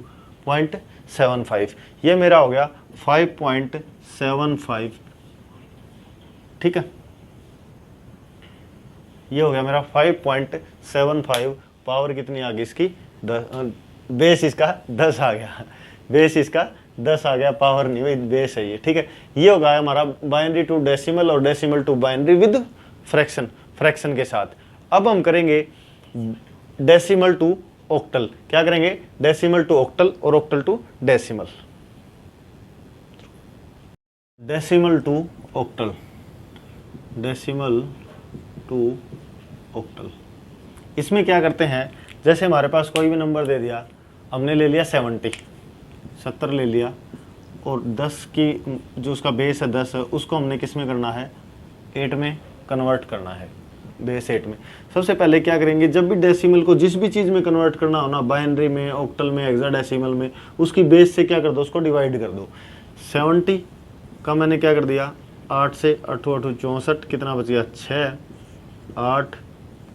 0.75। ये मेरा हो गया 5.75। ठीक है, ये हो गया मेरा 5.75। पावर कितनी आ गई इसकी? 10। बेस इसका 10 आ गया, बेस इसका 10 आ गया, पावर नहीं भाई, बेस है ये। ठीक है, ये होगा हमारा बाइनरी टू डेसिमल और decimal to binary with fraction, fraction के साथ। अब हम करेंगे डेसिमल टू ऑक्टल। क्या करेंगे? डेसिमल टू ऑक्टल और octal to decimal. Decimal to octal, decimal to octal. इसमें क्या करते हैं? जैसे हमारे पास कोई भी नंबर दे दिया, हमने ले लिया 70 ले लिया, और 10 की जो उसका बेस है 10 है, उसको हमने किस में करना है? 8 में कन्वर्ट करना है, बेस 8 में। सबसे पहले क्या करेंगे? जब भी डेसिमल को जिस भी चीज़ में कन्वर्ट करना हो ना, बाइनरी में, ऑक्टल में, हेक्साडेसिमल में, उसकी बेस से क्या कर दो? उसको डिवाइड कर दो। 70 का मैंने क्या कर दिया? 8 से 8 8 64, कितना बच गया? 6, 8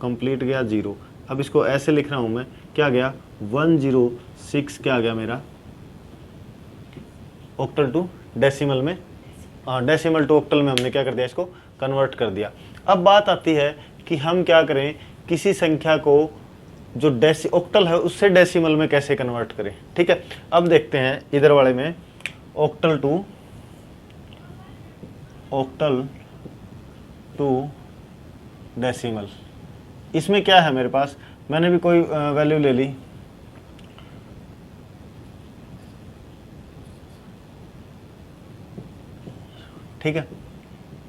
कंप्लीट गया 0। अब इसको ऐसे लिख रहा हूँ मैं, क्या गया? 106। क्या आ गया मेरा? ऑक्टल टू डेसिमल में, डेसिमल टू ऑक्टल में हमने क्या कर दिया? इसको कन्वर्ट कर दिया। अब बात आती है कि हम क्या करें? किसी संख्या को जो ऑक्टल है उससे डेसिमल में कैसे कन्वर्ट करें। ठीक है, अब देखते हैं इधर वाले में, ऑक्टल टू डेसिमल। इसमें क्या है मेरे पास? मैंने भी कोई वैल्यू ले ली, ठीक है,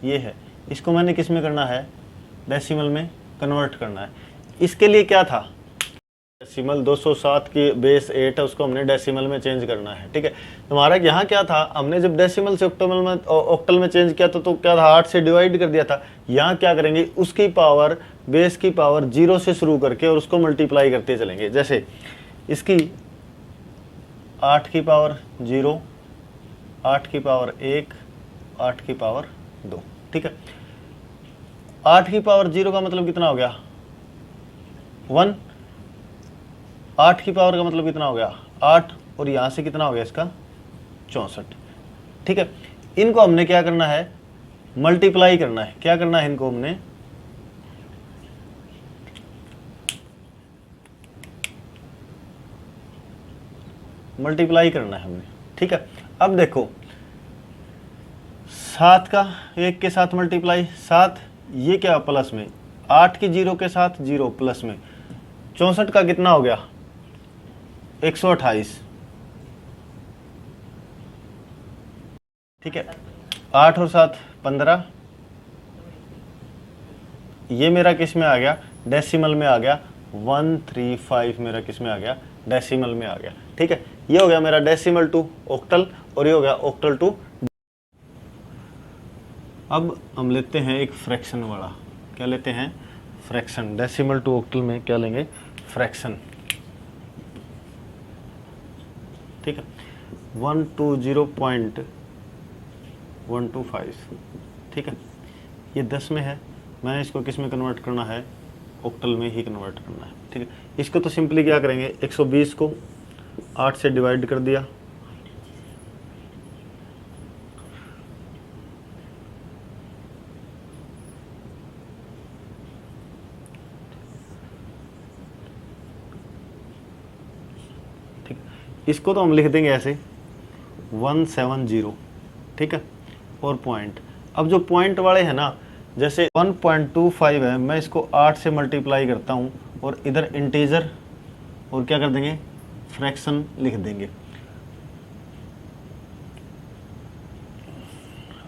ये है। इसको मैंने किस में करना है? डेसिमल में कन्वर्ट करना है। इसके लिए क्या था? डेसिमल 207 की बेस 8 है, उसको हमने डेसिमल में चेंज करना है। ठीक है, तुम्हारा यहाँ क्या था? हमने जब डेसिमल से ऑक्टल में चेंज किया तो क्या था? 8 से डिवाइड कर दिया था। यहाँ क्या करेंगे? उसकी पावर, बेस की पावर 0 से शुरू करके और उसको मल्टीप्लाई करते चलेंगे। जैसे इसकी 8 की पावर 0, 8 की पावर 1, 8 की पावर 2। ठीक है, 8 की पावर 0 का मतलब कितना हो गया? 1। 8 की पावर का मतलब कितना हो गया? 8, और यहां से कितना हो गया इसका? 64। ठीक है, इनको हमने क्या करना है? मल्टीप्लाई करना है। क्या करना है? इनको हमने मल्टीप्लाई करना है हमने। ठीक है, अब देखो 7 का 1 के साथ मल्टीप्लाई, 7, ये क्या? प्लस में 8 की 0 के साथ 0, प्लस में 64 का कितना हो गया? 128। ठीक है, 8 और 7 15। ये मेरा किस में आ गया? डेसिमल में आ गया। 135 मेरा किस में आ गया? डेसिमल में आ गया। ठीक है, ये हो गया मेरा डेसिमल टू ऑक्टल, और ये हो गया ऑक्टल टू। अब हम लेते हैं एक फ्रैक्शन वाला। क्या लेते हैं? फ्रैक्शन। डेसिमल टू ऑक्टल में क्या लेंगे? फ्रैक्शन। ठीक है, 120.125। ठीक है, ये 10 में है, मैंने इसको किस में कन्वर्ट करना है? ऑक्टल में ही कन्वर्ट करना है, ठीक है। इसको तो सिंपली क्या करेंगे, 120 को 8 से डिवाइड कर दिया, ठीक। इसको तो हम लिख देंगे ऐसे 170, ठीक है। और पॉइंट, अब जो पॉइंट वाले हैं ना, जैसे 1.25 है, मैं इसको 8 से मल्टीप्लाई करता हूँ और इधर इंटीजर और क्या कर देंगे, फ्रैक्शन लिख देंगे।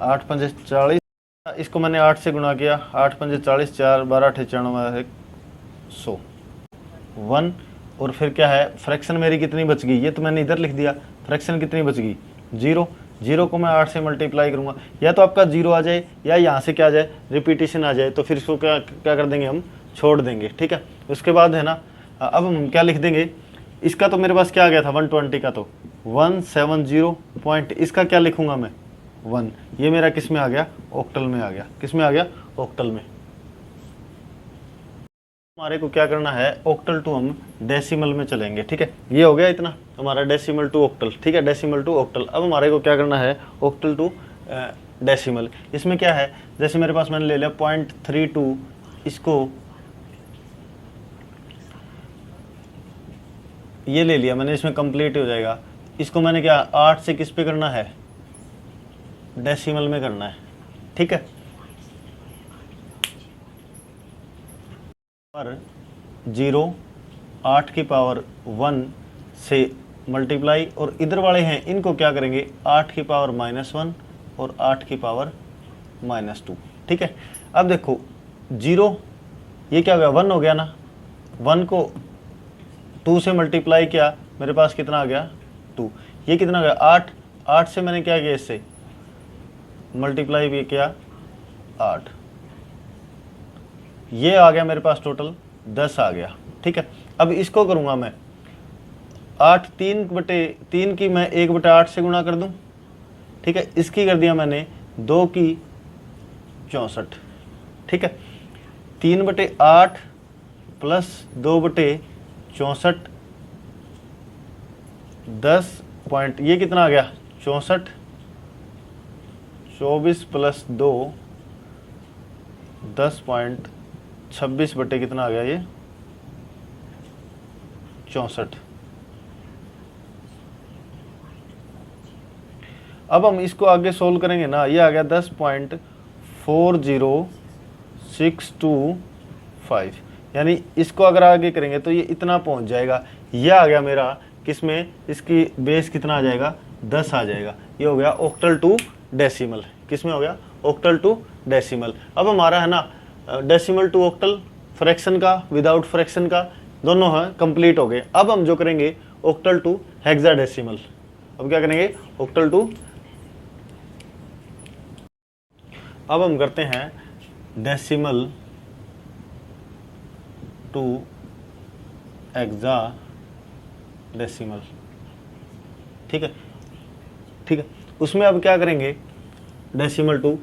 8 पंजे 40, इसको मैंने 8 से गुणा किया, 8 पंजे 40, 4 12 98 100 1। और फिर क्या है, फ्रैक्शन मेरी कितनी बच गई, ये तो मैंने इधर लिख दिया, फ्रैक्शन कितनी बच गई 0। 0 को मैं 8 से मल्टीप्लाई करूँगा, या तो आपका 0 आ जाए या यहाँ से क्या आ जाए, रिपीटेशन आ जाए, तो फिर इसको क्या क्या कर देंगे, हम छोड़ देंगे, ठीक है। उसके बाद है ना, अब हम क्या लिख देंगे, इसका तो मेरे पास क्या आ गया था 120 का, तो 170 पॉइंट, इसका क्या लिखूंगा मैं 1, ये मेरा किस में आ गया, ऑक्टल में आ गया, किस में आ गया, ऑक्टल में। हमारे को क्या करना है, ऑक्टल टू हम डेसिमल में चलेंगे, ठीक है। ये हो गया इतना हमारा डेसिमल टू ऑक्टल, ठीक है, डेसिमल टू ऑक्टल। अब हमारे को क्या करना है, ऑक्टल टू डेसिमल। इसमें क्या है, जैसे मेरे पास मैंने ले लिया 0.32, इसको ये ले लिया मैंने, इसमें कंप्लीट हो जाएगा। इसको मैंने क्या 8 से किस पे करना है, डेसिमल में करना है, ठीक है। पर 0 8 की पावर 1 से मल्टीप्लाई, और इधर वाले हैं इनको क्या करेंगे, 8 की पावर -1 और 8 की पावर -2, ठीक है। अब देखो 0, ये क्या हो गया, 1 हो गया ना, 1 को 2 से मल्टीप्लाई किया, मेरे पास कितना आ गया 2। ये कितना आ गया 8, 8 से मैंने क्या किया, इससे मल्टीप्लाई भी किया 8, ये आ गया मेरे पास टोटल 10 आ गया, ठीक है। अब इसको करूंगा मैं 8 3/3 की मैं 1/8 से गुणा कर दूं, ठीक है। इसकी कर दिया मैंने 2 की 64, ठीक है। 3/8 प्लस 2/64 10 पॉइंट, ये कितना आ गया 64, 24 प्लस 2 10.26 बटे कितना आ गया, ये 64। अब हम इसको आगे सोल्व करेंगे ना, ये आ गया 10.40625, यानी इसको अगर आगे करेंगे तो ये इतना पहुंच जाएगा। ये आ गया मेरा किसमें, इसकी बेस कितना आ जाएगा 10 आ जाएगा। ये हो गया ऑक्टल टू डेसिमल, किसमें हो गया, ऑक्टल टू डेसिमल। अब हमारा है ना डेसिमल टू ऑक्टल, फ्रैक्शन का विदाउट फ्रैक्शन का दोनों है कंप्लीट हो गए। अब हम जो करेंगे ऑक्टल टू हेक्साडेसिमल। अब क्या करेंगे, ऑक्टल टू, अब हम करते हैं डेसिमल टू हेक्साडेसिमल, ठीक है, ठीक है। उसमें अब क्या करेंगे, डेसिमल टू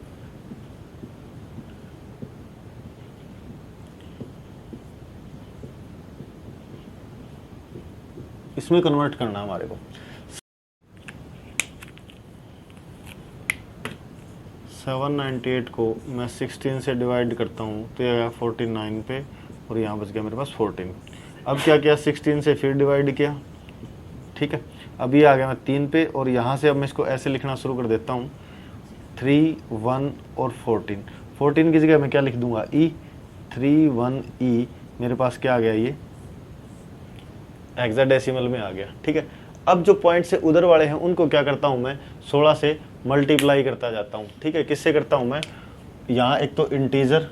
इसमें कन्वर्ट करना हमारे को। 798 को मैं 16 से डिवाइड करता हूँ तो ये आया 49 पे, और यहाँ बच गया मेरे पास 14। अब क्या किया, 16 से फिर डिवाइड किया, ठीक है। अब ये आ गया मैं 3 पे, और यहाँ से अब मैं इसको ऐसे लिखना शुरू कर देता हूँ 3 1 और 14। 14 की जगह मैं क्या लिख दूंगा, ई 3 1 ई, मेरे पास क्या आ गया, ये हेक्साडेसिमल में आ गया, ठीक है। अब जो पॉइंट से उधर वाले हैं उनको क्या करता हूं मैं, 16 से मल्टीप्लाई करता जाता हूं, ठीक है। किससे करता हूं मैं, यहाँ एक तो इंटीजर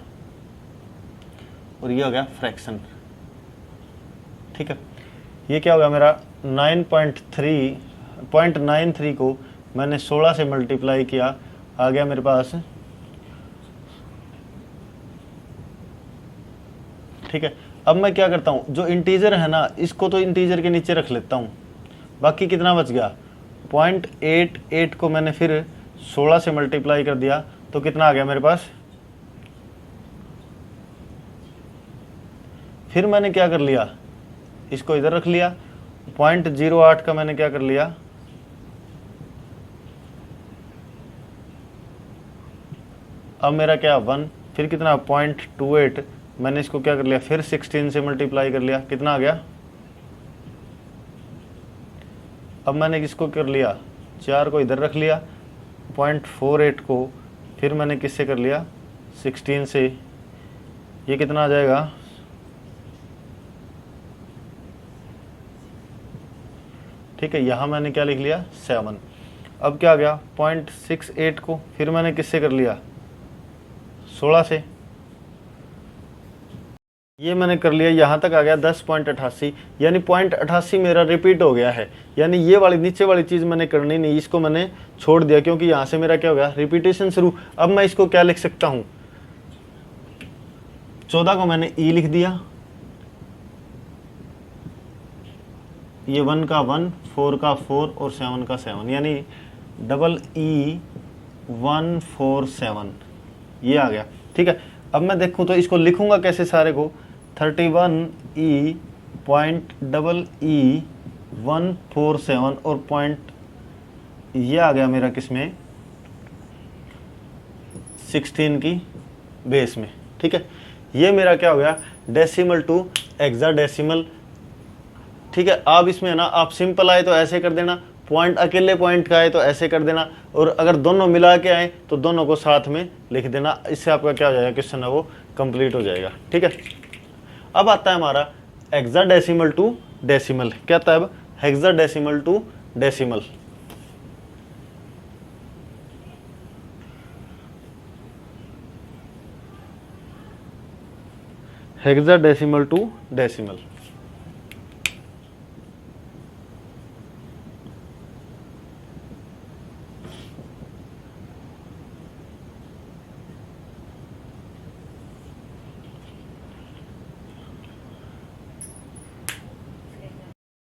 और ये हो गया फ्रैक्शन, ठीक है। ये क्या होगा मेरा 9.93 को मैंने 16 से मल्टीप्लाई किया, आ गया मेरे पास, ठीक है। अब मैं क्या करता हूँ, जो इंटीजर है ना इसको तो इंटीजर के नीचे रख लेता हूँ, बाकी कितना बच गया 0.88 को मैंने फिर 16 से मल्टीप्लाई कर दिया, तो कितना आ गया मेरे पास फिर मैंने क्या कर लिया, इसको इधर रख लिया, 0.08 का मैंने क्या कर लिया, अब मेरा क्या 1, फिर कितना 0.28, मैंने इसको क्या कर लिया, फिर 16 से मल्टीप्लाई कर लिया, कितना आ गया, अब मैंने किसको कर लिया, 4 को इधर रख लिया, 0.48 को फिर मैंने किससे कर लिया, 16 से, ये कितना आ जाएगा, ठीक है, यहाँ मैंने क्या लिख लिया 7। अब क्या आ गया 0.68 को फिर मैंने किससे कर लिया, 16 से, ये मैंने कर लिया, यहाँ तक आ गया 10.88, यानी 0.88 मेरा रिपीट हो गया है। यानी ये वाली नीचे वाली चीज़ मैंने करनी नहीं, इसको मैंने छोड़ दिया क्योंकि यहाँ से मेरा क्या हो गया, रिपीटेशन शुरू। अब मैं इसको क्या लिख सकता हूँ, 14 को मैंने ई लिख दिया, ये 1 का 1, 4 का 4 और 7 का 7, यानी EE147 ये आ गया। ठीक है, अब मैं देखूँ तो इसको लिखूंगा कैसे सारे को, 31E.EE147 और पॉइंट ये आ गया मेरा किसमें, 16 की बेस में। ठीक है, ये मेरा क्या हो गया, डेसिमल टू हेक्साडेसिमल। ठीक है, आप इसमें है ना, आप सिंपल आए तो ऐसे कर देना, पॉइंट अकेले पॉइंट का आए तो ऐसे कर देना, और अगर दोनों मिला के आए तो दोनों को साथ में लिख देना। इससे आपका क्या हो जाएगा, क्वेश्चन है वो कंप्लीट हो जाएगा। ठीक है, अब आता है हमारा हेक्साडेसिमल टू डेसिमल। क्या आता है अब, hexadecimal to decimal. Hexadecimal to decimal,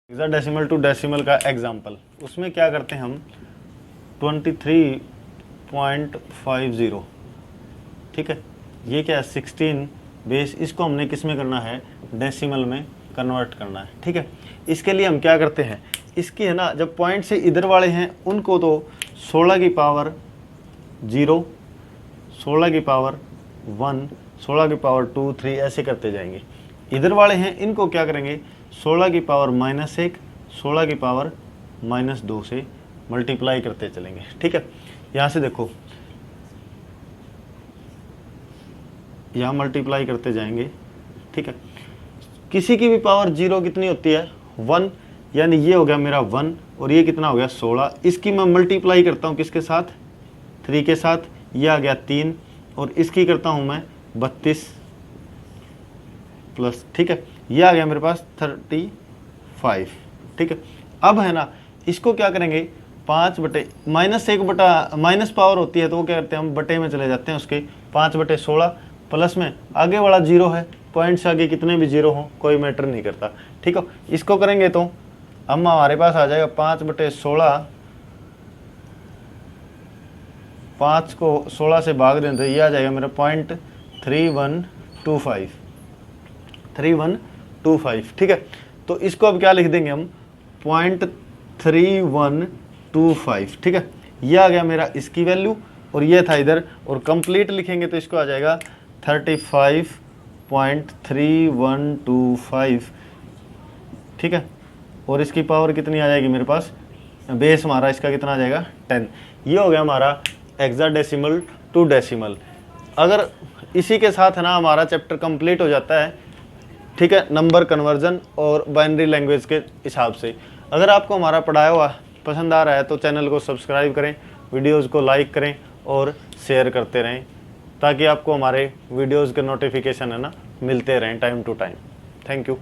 hexadecimal to decimal का एग्जांपल, उसमें क्या करते हैं हम, 23.50। ठीक है, ये क्या है 16 बेस, इसको हमने किस में करना है, डेसिमल में कन्वर्ट करना है। ठीक है, इसके लिए हम क्या करते हैं, इसकी है ना, जब पॉइंट से इधर वाले हैं उनको तो 16 की पावर 0, 16 की पावर 1, 16 की पावर 2, 3 ऐसे करते जाएंगे। इधर वाले हैं इनको क्या करेंगे, 16 की पावर -1, 16 की पावर -2 से मल्टीप्लाई करते चलेंगे। ठीक है, यहाँ से देखो, यहाँ मल्टीप्लाई करते जाएंगे। ठीक है, किसी की भी पावर 0 कितनी होती है, 1, यानी ये हो गया मेरा 1 और ये कितना हो गया 16। इसकी मैं मल्टीप्लाई करता हूँ किसके साथ, 3 के साथ, ये आ गया 3, और इसकी करता हूँ मैं 32 प्लस। ठीक है, ये आ गया मेरे पास 35। ठीक है, अब है ना, इसको क्या करेंगे, 5 बटे -1 बटा माइनस पावर होती है तो वो क्या करते हैं हम, बटे में चले जाते हैं उसके, 5/16 प्लस में आगे वाला 0 है, पॉइंट से आगे कितने भी 0 हो कोई मैटर नहीं करता। ठीक है, इसको करेंगे तो हम हमारे पास आ जाएगा 5/16, 5 को 16 से भाग दें तो ये आ जाएगा मेरा 0.3125। ठीक है, तो इसको अब क्या लिख देंगे हम, 0.3125। ठीक है, ये आ गया मेरा इसकी वैल्यू और ये था इधर, और कंप्लीट लिखेंगे तो इसको आ जाएगा 35.3125। ठीक है, और इसकी पावर कितनी आ जाएगी मेरे पास, बेस हमारा इसका कितना आ जाएगा 10। ये हो गया हमारा हेक्साडेसिमल टू डेसिमल। अगर इसी के साथ है ना हमारा चैप्टर कंप्लीट हो जाता है। ठीक है, नंबर कन्वर्जन और बाइनरी लैंग्वेज के हिसाब से। अगर आपको हमारा पढ़ाया हुआ पसंद आ रहा है तो चैनल को सब्सक्राइब करें, वीडियोस को लाइक करें और शेयर करते रहें, ताकि आपको हमारे वीडियोस के नोटिफिकेशन है ना मिलते रहें time to time. Thank you.